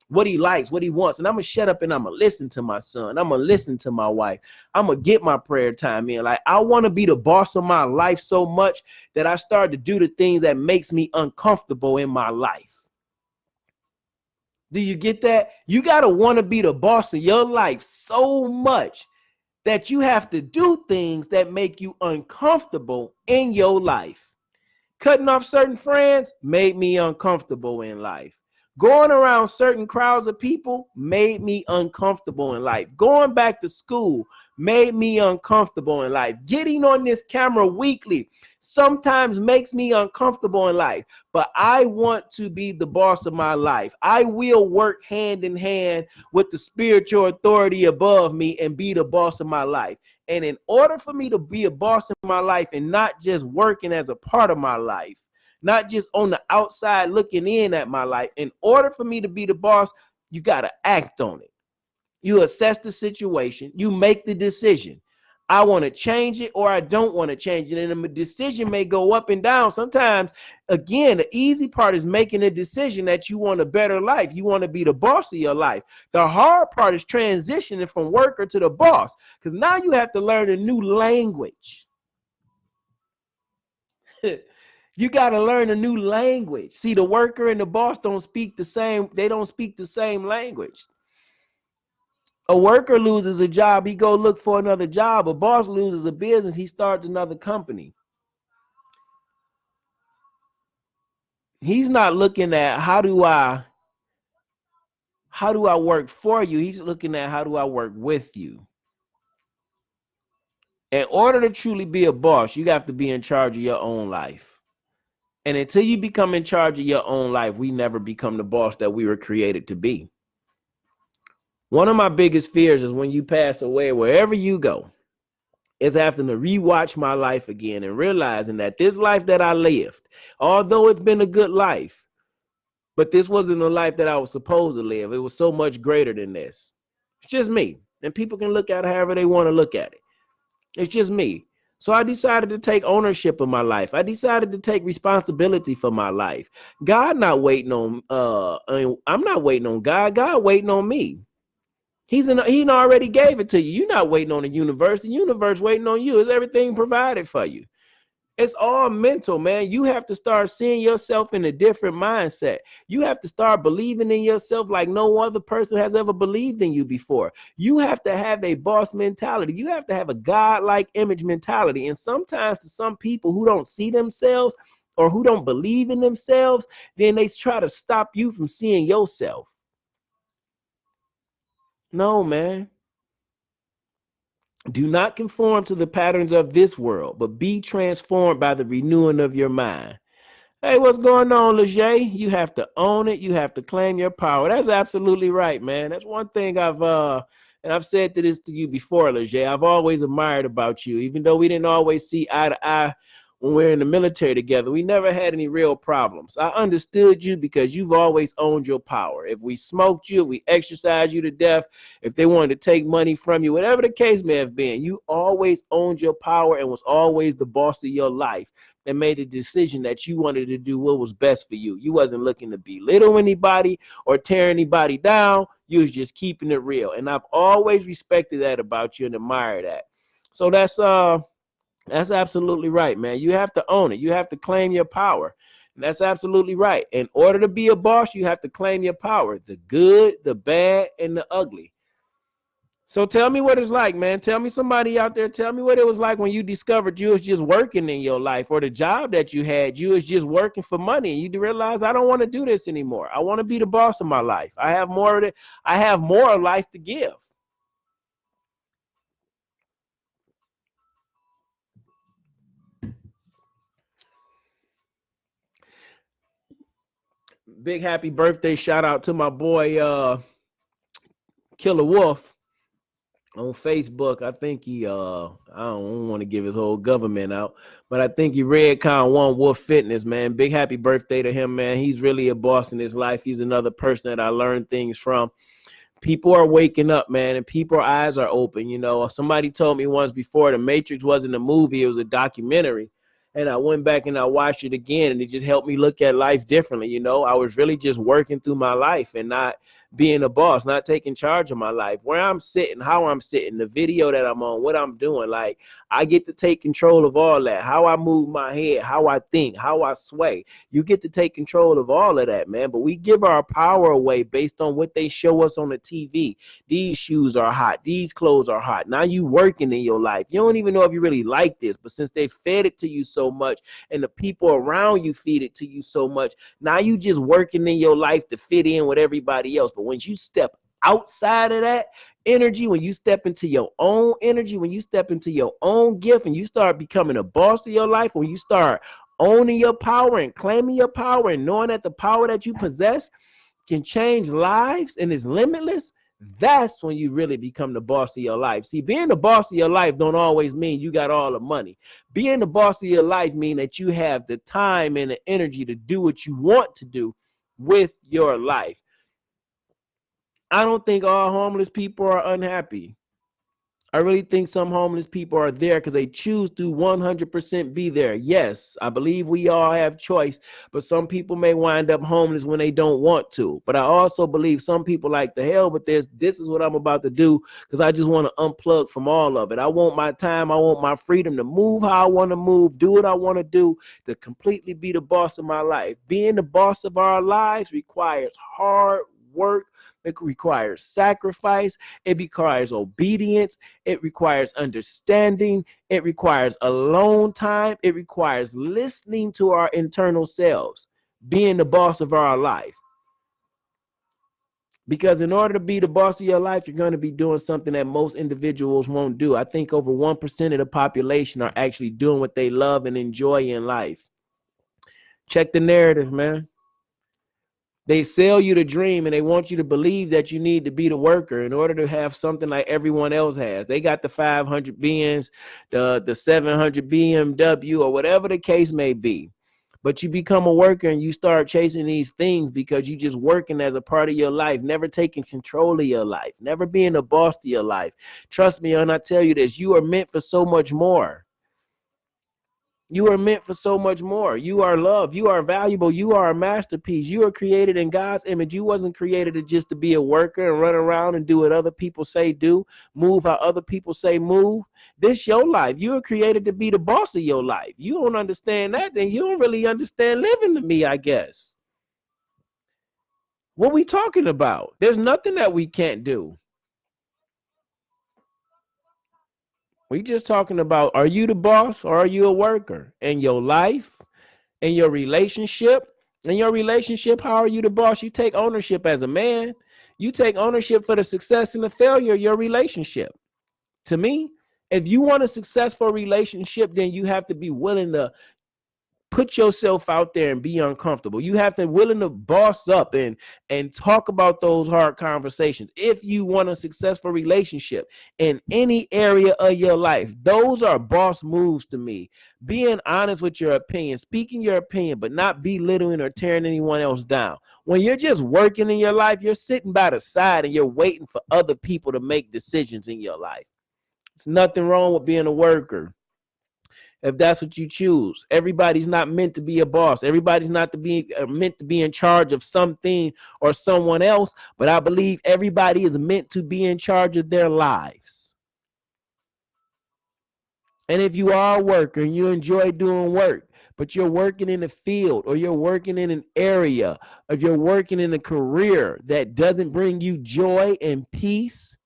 Speaker 1: what he likes, what he wants. And I'm going to shut up and I'm going to listen to my son. I'm going to listen to my wife. I'm going to get my prayer time in. Like, I want to be the boss of my life so much that I start to do the things that makes me uncomfortable in my life. Do you get that? You got to want to be the boss of your life so much that you have to do things that make you uncomfortable in your life. Cutting off certain friends made me uncomfortable in life. Going around certain crowds of people made me uncomfortable in life. Going back to school made me uncomfortable in life. Getting on this camera weekly sometimes makes me uncomfortable in life, but I want to be the boss of my life. I will work hand in hand with the spiritual authority above me and be the boss of my life. And in order for me to be a boss in my life and not just working as a part of my life, not just on the outside looking in at my life, in order for me to be the boss, You got to act on it. You assess the situation. You make the decision. I want to change it or I don't want to change it. And the decision may go up and down. Sometimes, again, the easy part is making a decision that you want a better life. You want to be the boss of your life. The hard part is transitioning from worker to the boss, because now you have to learn a new language. You got to learn a new language. See, the worker and the boss don't speak the same. They don't speak the same language. A worker loses a job, he go look for another job. A boss loses a business, he starts another company. He's not looking at how do I work for you? He's looking at how do I work with you? In order to truly be a boss, you have to be in charge of your own life. And until you become in charge of your own life, we never become the boss that we were created to be. One of my biggest fears is when you pass away, wherever you go, is having to rewatch my life again and realizing that this life that I lived, although it's been a good life, but this wasn't the life that I was supposed to live. It was so much greater than this. It's just me. And people can look at it however they want to look at it. It's just me. So I decided to take ownership of my life. I decided to take responsibility for my life. God not waiting on, I'm not waiting on God. God waiting on me. He already gave it to you. You're not waiting on the universe. The universe waiting on you. Is everything provided for you? It's all mental, man. You have to start seeing yourself in a different mindset. You have to start believing in yourself like no other person has ever believed in you before. You have to have a boss mentality. You have to have a God-like image mentality. And sometimes to some people who don't see themselves or who don't believe in themselves, then they try to stop you from seeing yourself. No, man. Do not conform to the patterns of this world, but be transformed by the renewing of your mind. Hey, what's going on, Leger? You have to own it. You have to claim your power. That's absolutely right, man. That's one thing I've said this to you before, Leger. I've always admired about you, even though we didn't always see eye to eye when we were in the military together. We never had any real problems. I understood you because you've always owned your power. If we smoked you, if we exercised you to death, if they wanted to take money from you, whatever the case may have been, you always owned your power and was always the boss of your life and made a decision that you wanted to do what was best for you. You wasn't looking to belittle anybody or tear anybody down. You was just keeping it real. And I've always respected that about you and admired that. So that's absolutely right, man. You have to own it. You have to claim your power. And that's absolutely right. In order to be a boss, you have to claim your power, the good, the bad, and the ugly. So tell me what it's like, man. Tell me, somebody out there, tell me what it was like when you discovered you was just working in your life, or the job that you had, you was just working for money. And you realize, I don't want to do this anymore. I want to be the boss of my life. I have more life to give. Big happy birthday shout out to my boy Killer Wolf on Facebook. I think he I don't want to give his whole government out, but I think he Redcon One Wolf Fitness, man. Big happy birthday to him, man. He's really a boss in his life. He's another person that I learned things from. People are waking up, man, and people's eyes are open. You know, somebody told me once before, The Matrix wasn't a movie, it was a documentary. And I went back and I watched it again, and it just helped me look at life differently. You know, I was really just working through my life and not being a boss, not taking charge of my life, where I'm sitting, how I'm sitting, the video that I'm on, what I'm doing. Like, I get to take control of all that, how I move my head, how I think, how I sway. You get to take control of all of that, man. But we give our power away based on what they show us on the TV. These shoes are hot. These clothes are hot. Now you working in your life. You don't even know if you really like this, but since they fed it to you so much and the people around you feed it to you so much, now you just working in your life to fit in with everybody else. But when you step outside of that energy, when you step into your own energy, when you step into your own gift and you start becoming a boss of your life, when you start owning your power and claiming your power and knowing that the power that you possess can change lives and is limitless, that's when you really become the boss of your life. See, being the boss of your life don't always mean you got all the money. Being the boss of your life mean that you have the time and the energy to do what you want to do with your life. I don't think all homeless people are unhappy. I really think some homeless people are there because they choose to 100% be there. Yes, I believe we all have choice, but some people may wind up homeless when they don't want to. But I also believe some people like the hell with this. This is what I'm about to do because I just want to unplug from all of it. I want my time. I want my freedom to move how I want to move, do what I want to do, to completely be the boss of my life. Being the boss of our lives requires hard work. It requires sacrifice. It requires obedience. It requires understanding. It requires alone time. It requires listening to our internal selves, being the boss of our life. Because in order to be the boss of your life, you're going to be doing something that most individuals won't do. I think over 1% of the population are actually doing what they love and enjoy in life. Check the narrative, man. They sell you the dream and they want you to believe that you need to be the worker in order to have something like everyone else has. They got the 500 Benz, the 700 BMW, or whatever the case may be. But you become a worker and you start chasing these things because you just working as a part of your life, never taking control of your life, never being the boss of your life. Trust me, and I tell you this, you are meant for so much more. You are meant for so much more. You are loved. You are valuable. You are a masterpiece. You are created in God's image. You wasn't created just to be a worker and run around and do what other people say do, move how other people say move. This your life. You are created to be the boss of your life. You don't understand that, then you don't really understand living to me, I guess. What we talking about? There's nothing that we can't do. We just talking about, are you the boss or are you a worker in your life? In your relationship, how are you the boss? You take ownership as a man. You take ownership for the success and the failure of your relationship. To me, if you want a successful relationship, then you have to be willing to put yourself out there and be uncomfortable. You have to be willing to boss up and talk about those hard conversations. If you want a successful relationship in any area of your life, those are boss moves to me. Being honest with your opinion, speaking your opinion, but not belittling or tearing anyone else down. When you're just working in your life, you're sitting by the side and you're waiting for other people to make decisions in your life. There's nothing wrong with being a worker. If that's what you choose, everybody's not meant to be a boss. Everybody's not to be meant to be in charge of something or someone else. But I believe everybody is meant to be in charge of their lives. And if you are a worker and you enjoy doing work, but you're working in a field or you're working in an area or you're working in a career that doesn't bring you joy and peace,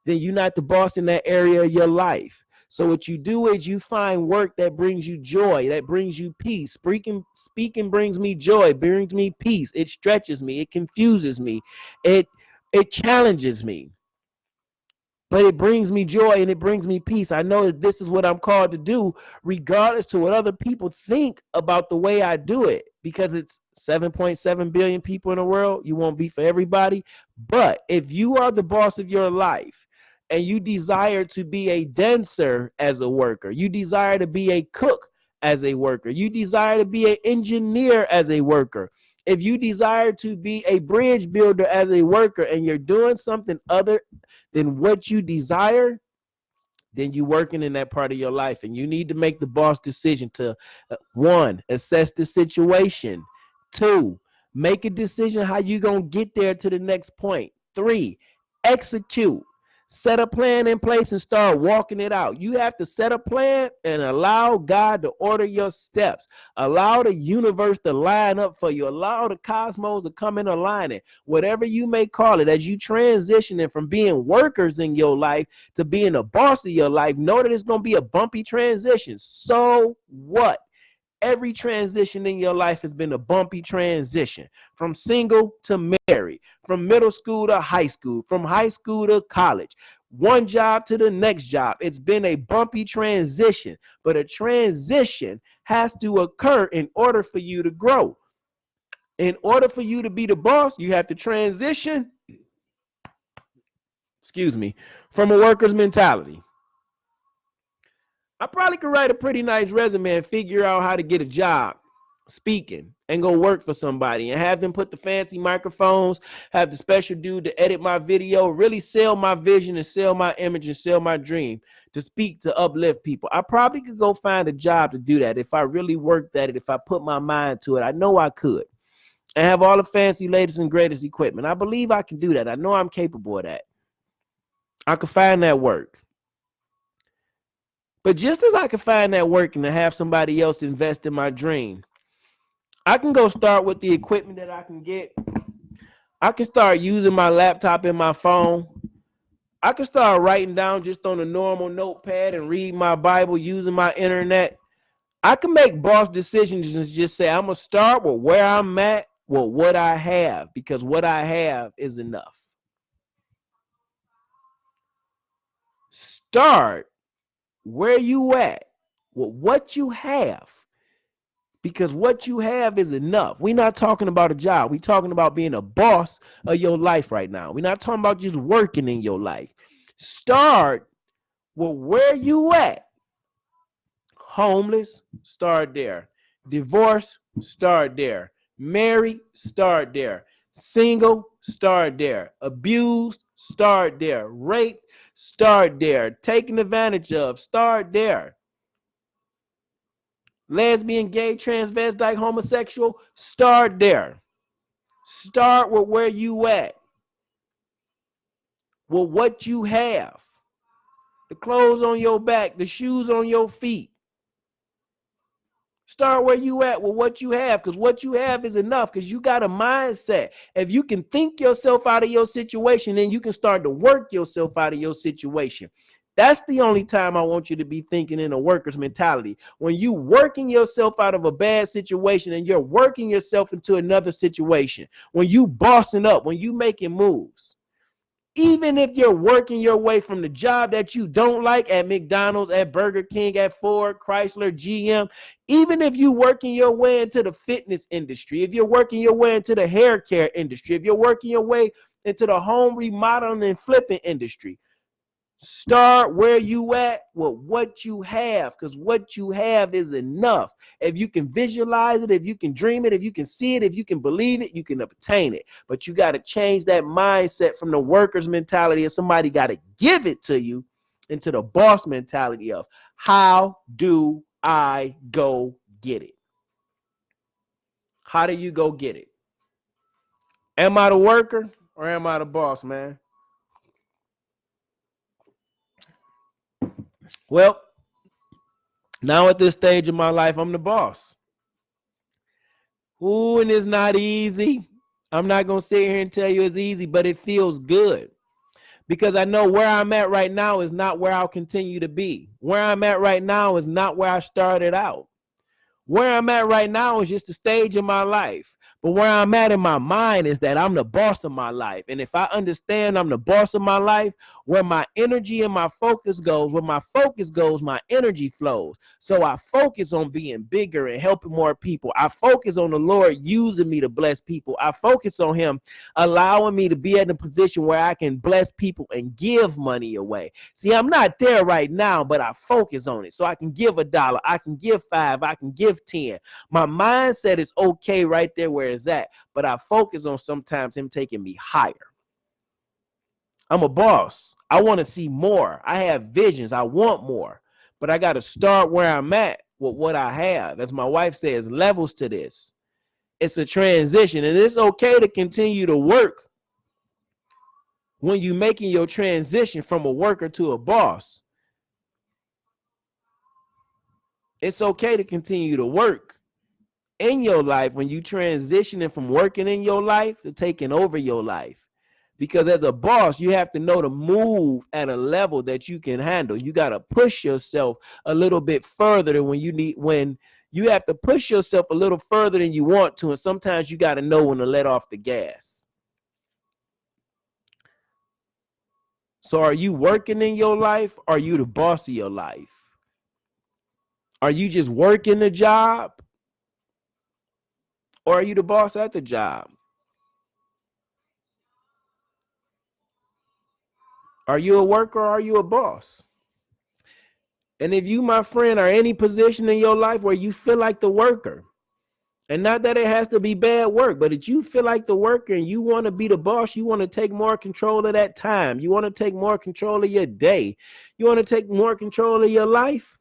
Speaker 1: then you're not the boss in that area of your life. So what you do is you find work that brings you joy, that brings you peace. Speaking brings me joy, brings me peace. It stretches me. It confuses me. It challenges me. But it brings me joy and it brings me peace. I know that this is what I'm called to do, regardless to what other people think about the way I do it, because it's 7.7 billion people in the world. You won't be for everybody. But if you are the boss of your life, and you desire to be a dancer as a worker, you desire to be a cook as a worker, you desire to be an engineer as a worker, if you desire to be a bridge builder as a worker and you're doing something other than what you desire, then you're working in that part of your life. And you need to make the boss decision to, 1, assess the situation. 2, make a decision how you're going to get there to the next point. 3, execute. Set a plan in place and start walking it out. You have to set a plan and allow God to order your steps. Allow the universe to line up for you. Allow the cosmos to come in alignment. Whatever you may call it, as you transitioning from being workers in your life to being a boss of your life, know that it's going to be a bumpy transition. So what? Every transition in your life has been a bumpy transition, from single to married, from middle school to high school, from high school to college, one job to the next job. It's been a bumpy transition, but a transition has to occur in order for you to grow. In order for you to be the boss, you have to transition, from a worker's mentality. I probably could write a pretty nice resume and figure out how to get a job speaking and go work for somebody and have them put the fancy microphones, have the special dude to edit my video, really sell my vision and sell my image and sell my dream to speak, to uplift people. I probably could go find a job to do that if I really worked at it, if I put my mind to it. I know I could. And have all the fancy, latest and greatest equipment. I believe I can do that. I know I'm capable of that. I could find that work. But just as I can find that work and to have somebody else invest in my dream, I can go start with the equipment that I can get. I can start using my laptop and my phone. I can start writing down just on a normal notepad and read my Bible using my internet. I can make boss decisions and just say, I'm going to start with where I'm at, with what I have, because what I have is enough. Start where you at with what you have, because what you have is enough. We're not talking about a job. We're talking about being a boss of your life right now. We're not talking about just working in your life. Start with where you at. Homeless, start there. Divorce, start there. Married, start there. Single, start there. Abused, start there. Raped, start there. Taken advantage of, start there. Lesbian, gay, transvestite, homosexual, start there. Start with where you at. With what you have. The clothes on your back, the shoes on your feet. Start where you at with what you have, because what you have is enough, because you got a mindset. If you can think yourself out of your situation, then you can start to work yourself out of your situation. That's the only time I want you to be thinking in a worker's mentality. When you working yourself out of a bad situation and you're working yourself into another situation, when you bossing up, when you making moves. Even if you're working your way from the job that you don't like at McDonald's, at Burger King, at Ford, Chrysler, GM, even if you're working your way into the fitness industry, if you're working your way into the hair care industry, if you're working your way into the home remodeling and flipping industry, start where you at with what you have, because what you have is enough. If you can visualize it, if you can dream it, if you can see it, if you can believe it, you can obtain it. But you got to change that mindset from the worker's mentality of somebody got to give it to you into the boss mentality of, how do I go get it? How do you go get it? Am I the worker or am I the boss, man? Well, now at this stage of my life, I'm the boss. Ooh, and it's not easy. I'm not going to sit here and tell you it's easy, but it feels good. Because I know where I'm at right now is not where I'll continue to be. Where I'm at right now is not where I started out. Where I'm at right now is just a stage in my life. But where I'm at in my mind is that I'm the boss of my life. And if I understand I'm the boss of my life, where my energy and my focus goes, where my focus goes, my energy flows. So I focus on being bigger and helping more people. I focus on the Lord using me to bless people. I focus on him allowing me to be in a position where I can bless people and give money away. See, I'm not there right now, but I focus on it. So I can give $1, I can give 5, I can give 10. My mindset is okay right there where it's at, but I focus on sometimes him taking me higher. I'm a boss. I want to see more. I have visions. I want more, but I got to start where I'm at with what I have. As my wife says, levels to this. It's a transition, and it's okay to continue to work when you're making your transition from a worker to a boss. It's okay to continue to work in your life when you transitioning from working in your life to taking over your life. Because as a boss, you have to know to move at a level that you can handle. You got to push yourself a little bit further than when you have to push yourself a little further than you want to. And sometimes you got to know when to let off the gas. So are you working in your life? Or are you the boss of your life? Are you just working the job? Or are you the boss at the job? Are you a worker or are you a boss? And if you, my friend, are any position in your life where you feel like the worker, And not that it has to be bad work, but that you feel like the worker and you want to be the boss. You want to take more control of that time. You want to take more control of your day. You want to take more control of your life.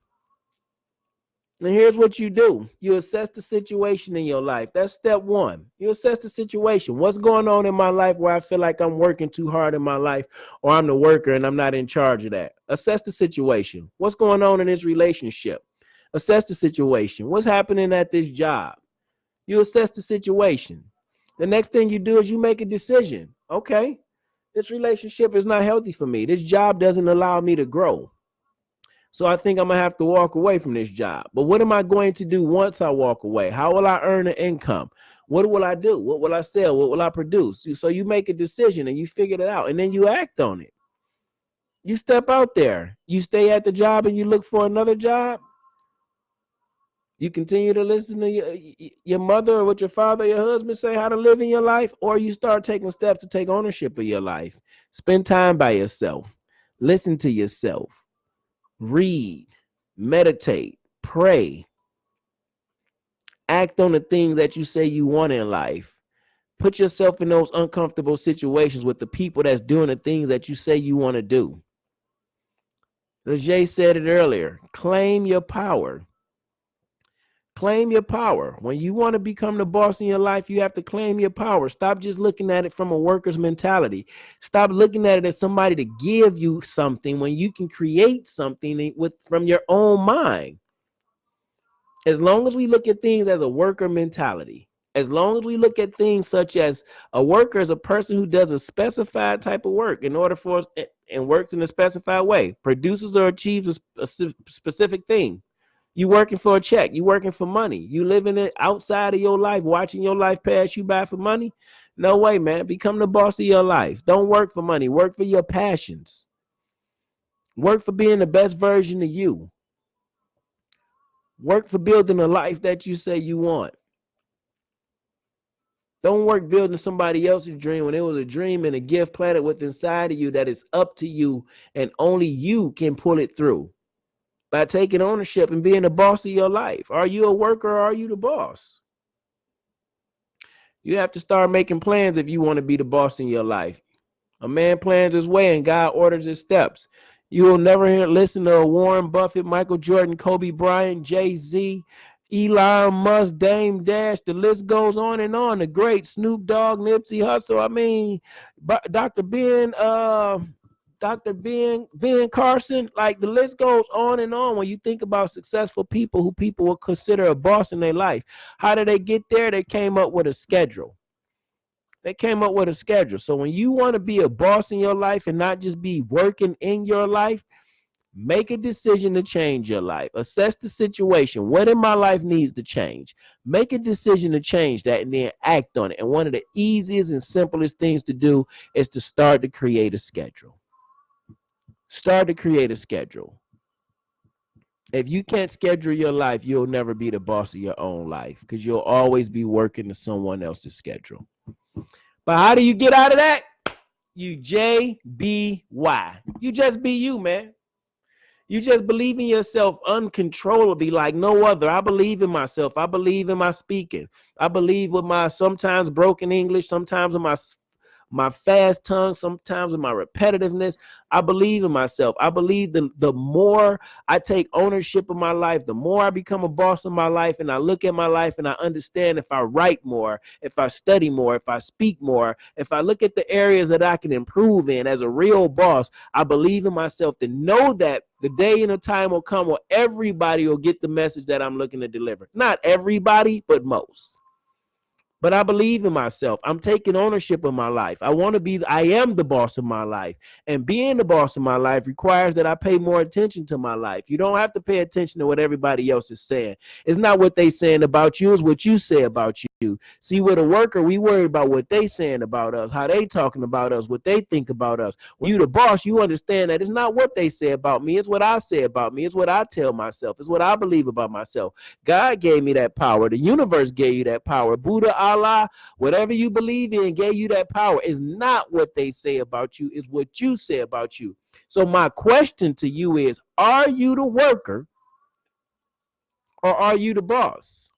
Speaker 1: And here's what you do. You assess the situation in your life. That's step one. You assess the situation. What's going on in my life where I feel like I'm working too hard in my life, or I'm the worker and I'm not in charge of that? Assess the situation. What's going on in this relationship? Assess the situation. What's happening at this job? You assess the situation. The next thing you do is you make a decision. Okay, this relationship is not healthy for me. This job doesn't allow me to grow. So I think I'm going to have to walk away from this job. But what am I going to do once I walk away? How will I earn an income? What will I do? What will I sell? What will I produce? So you make a decision and you figure it out, and then you act on it. You step out there. You stay at the job and you look for another job. You continue to listen to your mother or what your father or your husband say how to live in your life, or you start taking steps to take ownership of your life. Spend time by yourself. Listen to yourself. Read, meditate, pray. Act on the things that you say you want in life. Put yourself in those uncomfortable situations with the people that's doing the things that you say you want to do. As Jay said it earlier, claim your power. Claim your power. When you want to become the boss in your life, you have to claim your power. Stop just looking at it from a worker's mentality. Stop looking at it as somebody to give you something when you can create something from your own mind. As long as we look at things as a worker mentality, as long as we look at things such as a worker as a person who does a specified type of work in order for and works in a specified way, produces or achieves a specific thing. You working for a check. You working for money. You living it outside of your life, watching your life pass you by for money. No way, man. Become the boss of your life. Don't work for money. Work for your passions. Work for being the best version of you. Work for building a life that you say you want. Don't work building somebody else's dream when it was a dream and a gift planted within inside of you that is up to you and only you can pull it through. By taking ownership and being the boss of your life. Are you a worker or are you the boss? You have to start making plans if you want to be the boss in your life. A man plans his way and God orders his steps. You will never listen to a Warren Buffett, Michael Jordan, Kobe Bryant, Jay-Z, Elon Musk, Dame Dash. The list goes on and on. The great Snoop Dogg, Nipsey Hussle. I mean, Dr. Ben Carson, like the list goes on and on. When you think about successful people who people will consider a boss in their life, how did they get there? They came up with a schedule. So when you want to be a boss in your life and not just be working in your life, make a decision to change your life. Assess the situation. What in my life needs to change? Make a decision to change that and then act on it. And one of the easiest and simplest things to do is to start to create a schedule. Start to create a schedule. If you can't schedule your life, you'll never be the boss of your own life because you'll always be working to someone else's schedule. But how do you get out of that? You JBY. You just be you, man. You just believe in yourself uncontrollably like no other. I believe in myself. I believe in my speaking. I believe with my sometimes broken English, sometimes with my fast tongue, sometimes with my repetitiveness. I believe in myself. I believe the more I take ownership of my life, the more I become a boss of my life, and I look at my life and I understand if I write more, if I study more, if I speak more, if I look at the areas that I can improve in as a real boss, I believe in myself to know that the day and the time will come where everybody will get the message that I'm looking to deliver. Not everybody, but most. But I believe in myself. I'm taking ownership of my life. I am the boss of my life. And being the boss of my life requires that I pay more attention to my life. You don't have to pay attention to what everybody else is saying. It's not what they saying about you, it's what you say about you. See, with a worker, we worry about what they saying about us, how they talking about us, what they think about us. When you the boss, you understand that it's not what they say about me, it's what I say about me, it's what I tell myself, it's what I believe about myself. God gave me that power. The universe gave you that power. Buddha, Allah, whatever you believe in gave you that power. Is not what they say about you, it's what you say about you. So my question to you is, are you the worker or are you the boss?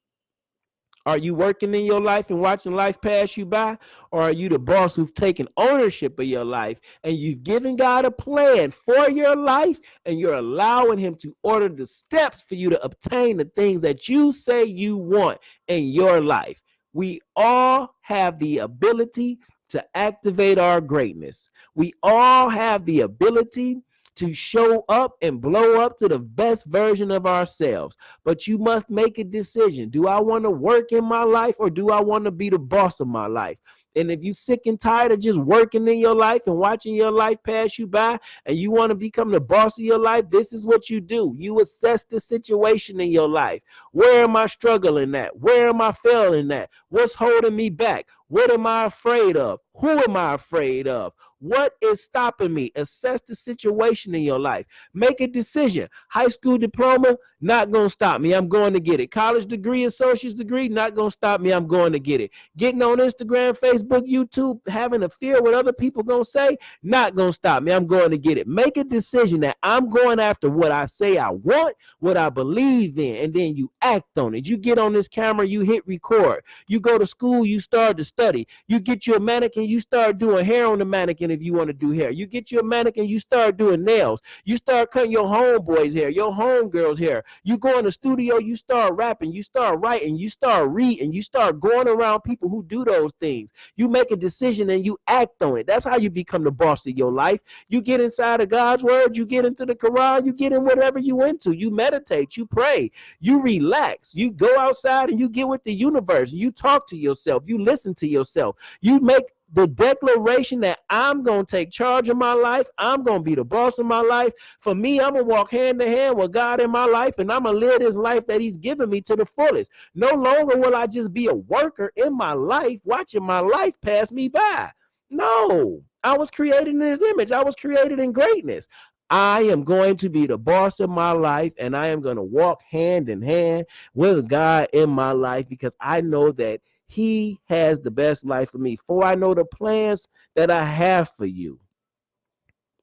Speaker 1: Are you working in your life and watching life pass you by? Or are you the boss who's taken ownership of your life and you've given God a plan for your life and you're allowing him to order the steps for you to obtain the things that you say you want in your life? We all have the ability to activate our greatness. We all have the ability to show up and blow up to the best version of ourselves. But you must make a decision. Do I want to work in my life or do I want to be the boss of my life? And if you're sick and tired of just working in your life and watching your life pass you by and you want to become the boss of your life, this is what you do. You assess the situation in your life. Where am I struggling at? Where am I failing at? What's holding me back? What am I afraid of? Who am I afraid of? What is stopping me? Assess the situation in your life. Make a decision. High school diploma, not going to stop me. I'm going to get it. College degree, associate's degree, not going to stop me. I'm going to get it. Getting on Instagram, Facebook, YouTube, having a fear what other people going to say, not going to stop me. I'm going to get it. Make a decision that I'm going after what I say I want, what I believe in, and then you act on it. You get on this camera, you hit record. You go to school, you start to study. You get your mannequin, you start doing hair on the mannequin if you want to do hair. You get your mannequin, you start doing nails. You start cutting your homeboys' hair, your homegirls' hair. You go in the studio, you start rapping, you start writing, you start reading, you start going around people who do those things. You make a decision and you act on it. That's how you become the boss of your life. You get inside of God's word, you get into the Quran, you get in whatever you into. You meditate, you pray, you relax, you go outside and you get with the universe. You talk to yourself, you listen to yourself. You make the declaration that I'm going to take charge of my life. I'm going to be the boss of my life. For me, I'm going to walk hand in hand with God in my life, and I'm going to live this life that he's given me to the fullest. No longer will I just be a worker in my life, watching my life pass me by. No, I was created in his image. I was created in greatness. I am going to be the boss of my life, and I am going to walk hand in hand with God in my life because I know that he has the best life for me. For I know the plans that I have for you,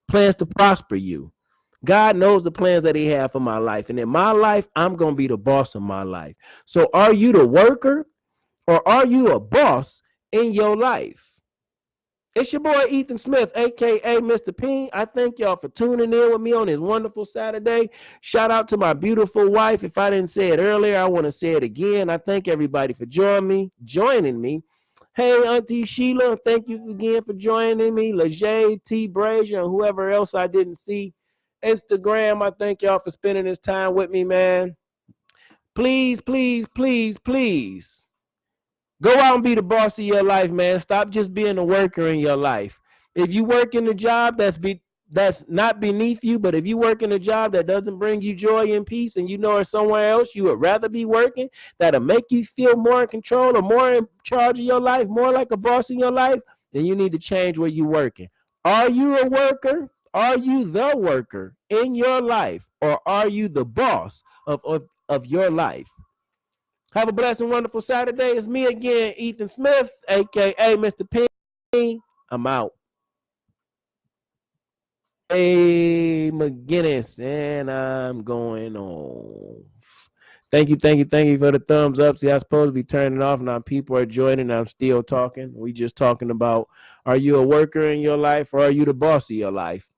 Speaker 1: plans to prosper you. God knows the plans that he has for my life. And in my life, I'm going to be the boss of my life. So are you the worker or are you a boss in your life? It's your boy, Ethan Smith, a.k.a. Mr. P.I.E.N. I thank y'all for tuning in with me on this wonderful Saturday. Shout out to my beautiful wife. If I didn't say it earlier, I want to say it again. I thank everybody for joining me. Hey, Auntie Sheila, thank you again for joining me. Leger, T. Brazier, and whoever else I didn't see. Instagram, I thank y'all for spending this time with me, man. Please, please, please, please. Go out and be the boss of your life, man. Stop just being a worker in your life. If you work in a job that's not beneath you, but if you work in a job that doesn't bring you joy and peace and you know it's somewhere else you would rather be working, that'll make you feel more in control or more in charge of your life, more like a boss in your life, then you need to change where you're working. Are you a worker? Are you the worker in your life? Or are you the boss of your life? Have a blessed and wonderful Saturday. It's me again, Ethan Smith, a.k.a. Mr. P. I'm out. Hey, McGinnis, and I'm going off. Thank you for the thumbs up. See, I'm supposed to be turning off. Now people are joining. I'm still talking. We just talking about, are you a worker in your life or are you the boss of your life?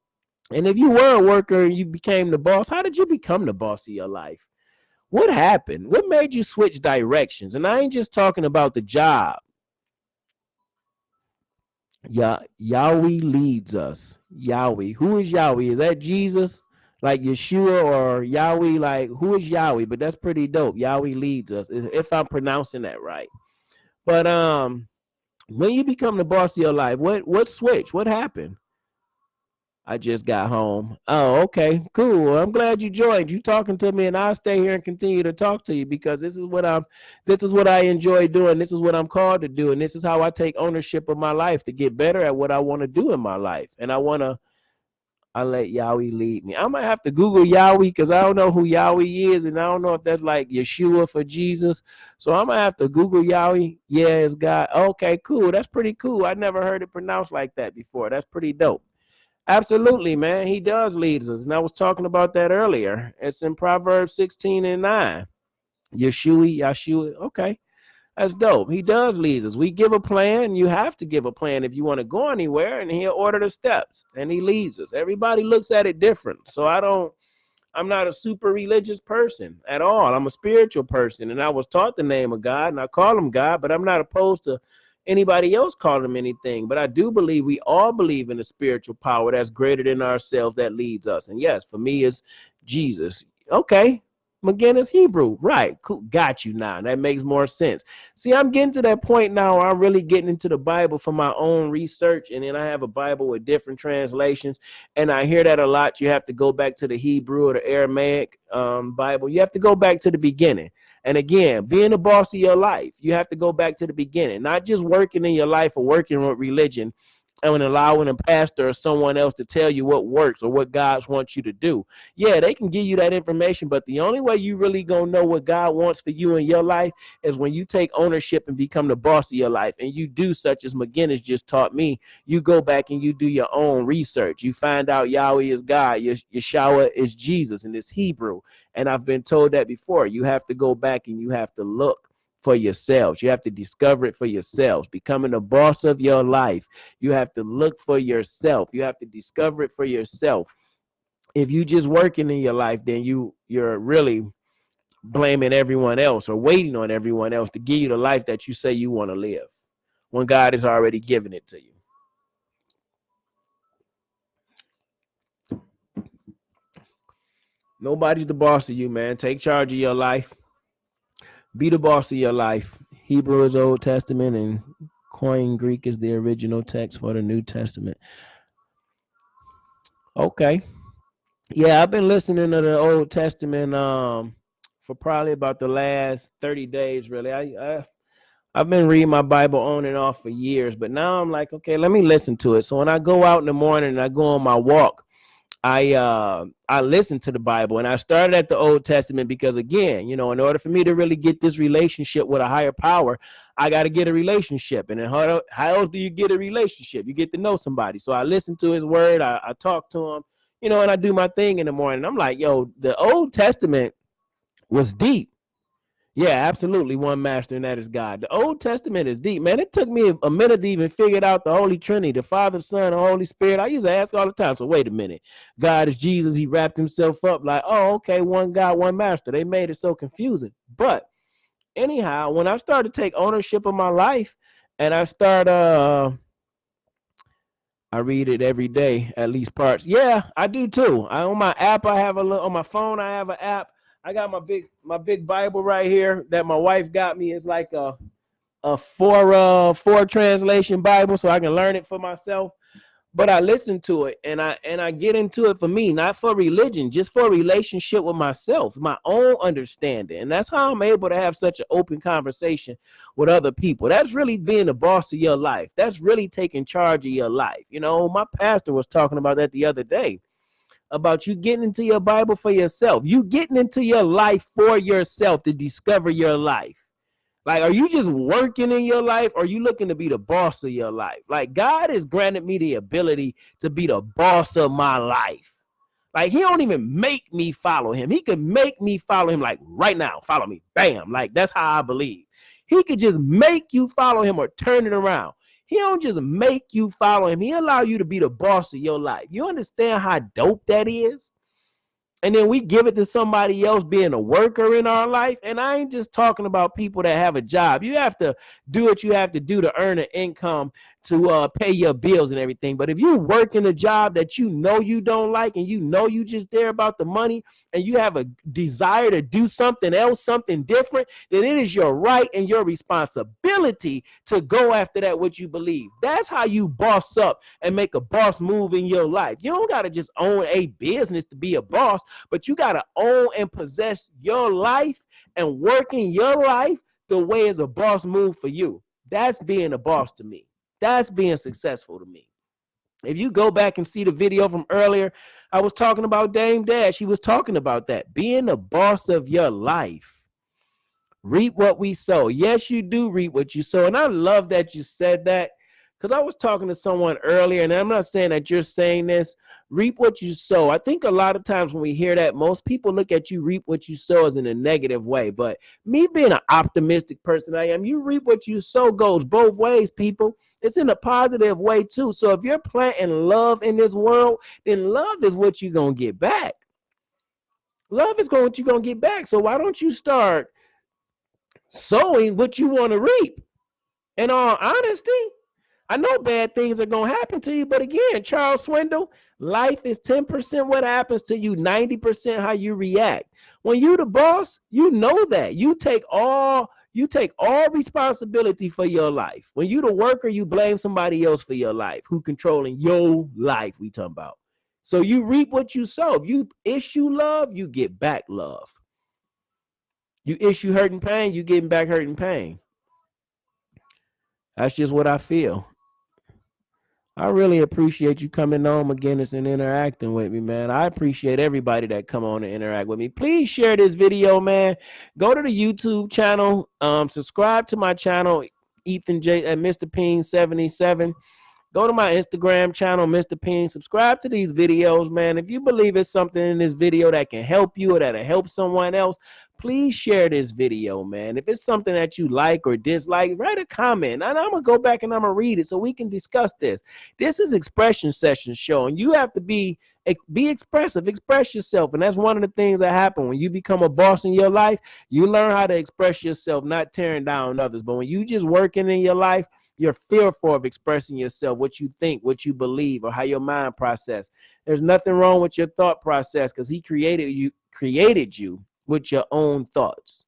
Speaker 1: And if you were a worker and you became the boss, how did you become the boss of your life? What happened? What made you switch directions? And I ain't just talking about the job. Yahweh leads us. Yahweh. Who is Yahweh? Is that Jesus? Like Yeshua or Yahweh? Like, who is Yahweh? But that's pretty dope. Yahweh leads us, if I'm pronouncing that right. But when you become the boss of your life, what switched? What happened? I just got home. Oh, okay, cool. Well, I'm glad you joined. You talking to me, and I'll stay here and continue to talk to you because this is what I enjoy doing. This is what I'm called to do, and this is how I take ownership of my life to get better at what I want to do in my life. And I let Yahweh lead me. I might have to Google Yahweh because I don't know who Yahweh is, and I don't know if that's like Yeshua for Jesus. So I might have to Google Yahweh. Yeah, it's God. Okay, cool. That's pretty cool. I never heard it pronounced like that before. That's pretty dope. Absolutely, man. He does lead us. And I was talking about that earlier. It's in Proverbs 16:9. Yeshua. Okay. That's dope. He does lead us. We give a plan. You have to give a plan if you want to go anywhere, and he'll order the steps, and he leads us. Everybody looks at it different. So I'm not a super religious person at all. I'm a spiritual person, and I was taught the name of God, and I call him God, but I'm not opposed to anybody else calling him anything. But I do believe we all believe in a spiritual power that's greater than ourselves that leads us. And yes, for me, it's Jesus. Okay. McGinnis Hebrew, right? Cool, got you now. That makes more sense. See, I'm getting to that point now where I'm really getting into the Bible for my own research, and then I have a Bible with different translations, and I hear that a lot. You have to go back to the Hebrew or the Aramaic Bible. You have to go back to the beginning. And again, being the boss of your life, you have to go back to the beginning, not just working in your life or working with religion and allowing a pastor or someone else to tell you what works or what God wants you to do. Yeah, they can give you that information, but the only way you really gonna know what God wants for you in your life is when you take ownership and become the boss of your life. And you do such as McGinnis just taught me. You go back and you do your own research. You find out Yahweh is God, Yeshua is Jesus, and it's Hebrew. And I've been told that before. You have to go back and you have to look for yourselves. You have to discover it for yourselves. Becoming the boss of your life, you have to look for yourself. You have to discover it for yourself. If you just working in your life, then you're really blaming everyone else or waiting on everyone else to give you the life that you say you want to live when God has already given it to you. Nobody's the boss of you, man. Take charge of your life. Be the boss of your life. Hebrew is Old Testament, and Koine Greek is the original text for the New Testament. Okay. Yeah, I've been listening to the Old Testament for probably about the last 30 days, really. I've been reading my Bible on and off for years, but now I'm like, okay, let me listen to it. So when I go out in the morning and I go on my walk, I listened to the Bible, and I started at the Old Testament because, again, in order for me to really get this relationship with a higher power, I got to get a relationship. And then how else do you get a relationship? You get to know somebody. So I listen to his word. I talk to him, and I do my thing in the morning. I'm like, yo, the Old Testament was deep. Yeah, absolutely. One master, and that is God. The Old Testament is deep, man. It took me a minute to even figure out the Holy Trinity, the Father, Son, and Holy Spirit. I used to ask all the time. So wait a minute. God is Jesus. He wrapped himself up like, oh, okay, one God, one master. They made it so confusing. But anyhow, when I started to take ownership of my life, and I start I read it every day, at least parts. Yeah, I do too. On my app, on my phone, I have an app. I got my big Bible right here that my wife got me. It's like a four translation Bible, so I can learn it for myself. But I listen to it, and I get into it for me, not for religion, just for a relationship with myself, my own understanding. And that's how I'm able to have such an open conversation with other people. That's really being the boss of your life. That's really taking charge of your life. My pastor was talking about that the other day, about you getting into your Bible for yourself. You getting into your life for yourself to discover your life. Like, are you just working in your life, or are you looking to be the boss of your life? Like, God has granted me the ability to be the boss of my life. Like, he don't even make me follow him. He could make me follow him, like, right now, follow me. Bam. Like, that's how I believe. He could just make you follow him or turn it around. He don't just make you follow him. He allow you to be the boss of your life. You understand how dope that is? And then we give it to somebody else being a worker in our life. And I ain't just talking about people that have a job. You have to do what you have to do to earn an income to pay your bills and everything. But if you work in a job that you don't like, and you just there about the money, and you have a desire to do something else, something different, then it is your right and your responsibility to go after that what you believe. That's how you boss up and make a boss move in your life. You don't got to just own a business to be a boss, but you got to own and possess your life and work in your life the way is a boss move for you. That's being a boss to me. That's being successful to me. If you go back and see the video from earlier, I was talking about Dame Dash. He was talking about that. Being the boss of your life. Reap what we sow. Yes, you do reap what you sow. And I love that you said that, Because I was talking to someone earlier, and I'm not saying that you're saying this, reap what you sow. I think a lot of times when we hear that, most people look at you reap what you sow as in a negative way. But me being an optimistic person I am, you reap what you sow goes both ways, people. It's in a positive way too. So if you're planting love in this world, then love is what you're going to get back. Love is what you're going to get back. So why don't you start sowing what you want to reap? In all honesty, I know bad things are going to happen to you, but again, Charles Swindle, life is 10% what happens to you, 90% how you react. When you the boss, you know that. You take all responsibility for your life. When you the worker, you blame somebody else for your life, who controlling your life we talking about. So you reap what you sow. If you issue love, you get back love. You issue hurt and pain, you getting back hurt and pain. That's just what I feel. I really appreciate you coming on, McGinnis, and interacting with me, man. I appreciate everybody that come on and interact with me. Please share this video, man. Go to the YouTube channel. Subscribe to my channel, Ethan J at Mr. P.I.E.N 77. Go to my Instagram channel, Mr. P.I.E.N. Subscribe to these videos, man. If you believe it's something in this video that can help you or that'll help someone else, please share this video, man. If it's something that you like or dislike, write a comment. And I'm going to go back and I'm going to read it so we can discuss this. This is Expression Session Show, and you have to be expressive, express yourself. And that's one of the things that happen when you become a boss in your life. You learn how to express yourself, not tearing down others. But when you just working in your life, you're fearful of expressing yourself, what you think, what you believe, or how your mind process. There's nothing wrong with your thought process because he created you with your own thoughts.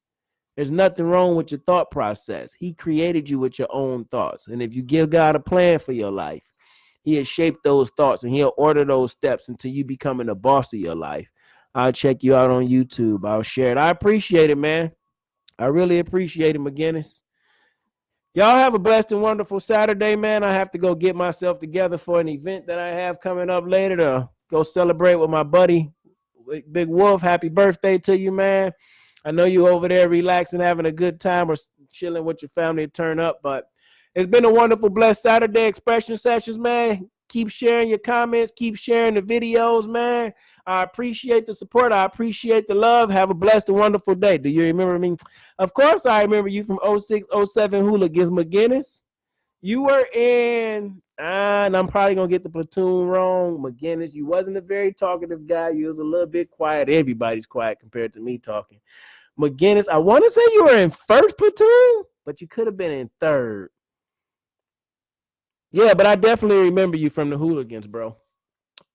Speaker 1: There's nothing wrong with your thought process. He created you with your own thoughts. And if you give God a plan for your life, he has shaped those thoughts and he'll order those steps until you becoming the boss of your life. I'll check you out on YouTube. I'll share it. I appreciate it, man. I really appreciate it, McGinnis. Y'all have a blessed and wonderful Saturday, man. I have to go get myself together for an event that I have coming up later to go celebrate with my buddy, Big Wolf. Happy birthday to you, man. I know you over there relaxing, having a good time or chilling with your family to turn up, but it's been a wonderful, blessed Saturday Expression Sessions, man. Keep sharing your comments. Keep sharing the videos, man. I appreciate the support. I appreciate the love. Have a blessed and wonderful day. Do you remember me? Of course, I remember you from 06, 07 Hooligans, McGinnis. You were in, and I'm probably going to get the platoon wrong, McGinnis. You wasn't a very talkative guy. You was a little bit quiet. Everybody's quiet compared to me talking. McGinnis, I want to say you were in first platoon, but you could have been in third. Yeah, but I definitely remember you from the Hooligans, bro.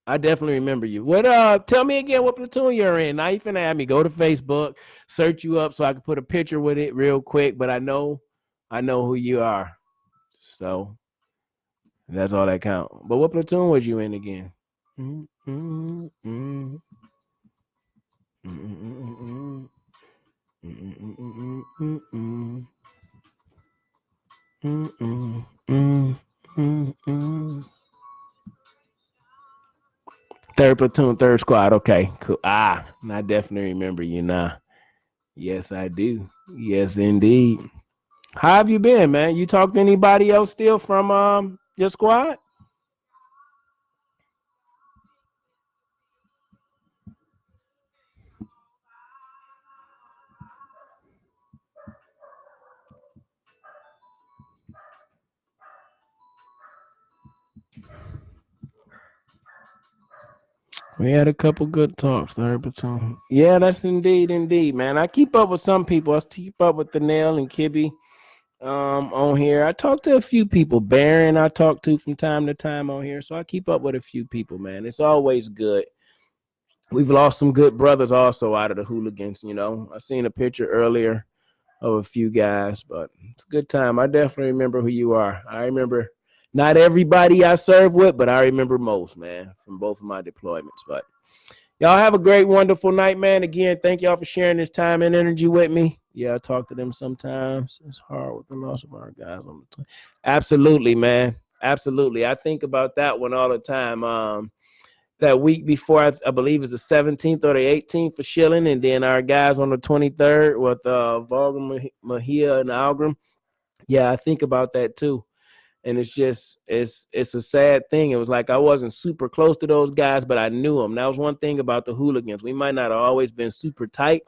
Speaker 1: I definitely remember you. What? Tell me again what platoon you're in. Now you finna have me go to Facebook, search you up so I can put a picture with it real quick. But I know who you are. So that's all that count. But what platoon was you in again? Third platoon, third squad. Okay, cool. I definitely remember you now. Yes, I do. Yes, indeed. How have you been, man? You talked to anybody else still from your squad? We had a couple good talks, third platoon. Yeah, that's indeed, man. I keep up with some people. I keep up with the Nail and Kibby on here. I talk to a few people. Baron I talk to from time to time on here. So I keep up with a few people, man. It's always good. We've lost some good brothers also out of the Hooligans, you know. I seen a picture earlier of a few guys, but it's a good time. I definitely remember who you are. I remember not everybody I serve with, but I remember most, man, from both of my deployments. But y'all have a great, wonderful night, man. Again, thank y'all for sharing this time and energy with me. Yeah, I talk to them sometimes. It's hard with the loss of our guys on the team. Absolutely, man. Absolutely. I think about that one all the time. That week before, I believe it's the 17th or the 18th for Schilling, and then our guys on the 23rd with Volga, Mejia, and Algram. Yeah, I think about that too. And it's a sad thing. It was like I wasn't super close to those guys, but I knew them. That was one thing about the hooligans. We might not have always been super tight,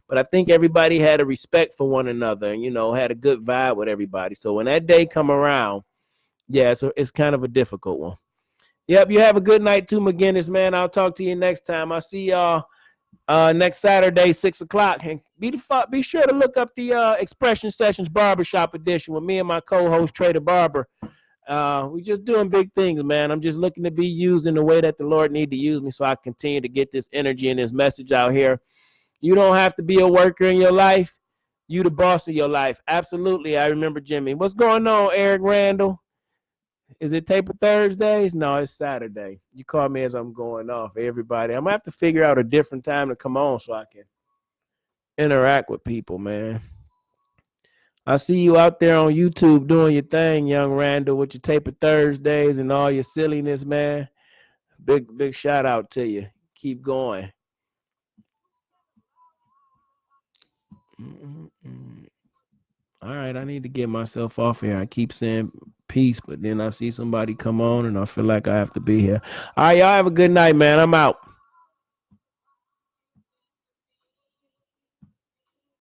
Speaker 1: but I think everybody had a respect for one another and, had a good vibe with everybody. So when that day come around, yeah, so it's kind of a difficult one. Yep, you have a good night too, McGinnis, man. I'll talk to you next time. I'll see y'all next Saturday, 6:00. And be sure to look up the Expression Sessions Barbershop Edition with me and my co-host, Trader Barber. We just doing big things, man. I'm just looking to be used in the way that the Lord need to use me so I continue to get this energy and this message out here. You don't have to be a worker in your life. You the boss of your life. Absolutely. I remember Jimmy. What's going on, Eric Randall? Is it Taper Thursdays? No, it's Saturday. You call me as I'm going off. Everybody, I'm going to have to figure out a different time to come on so I can interact with people, man. I see you out there on YouTube doing your thing, young Randall, with your Taper Thursdays and all your silliness, man. Big shout out to you. Keep going. All right, I need to get myself off here. I keep saying peace, but then I see somebody come on and I feel like I have to be here. All right, y'all have a good night, man. I'm out.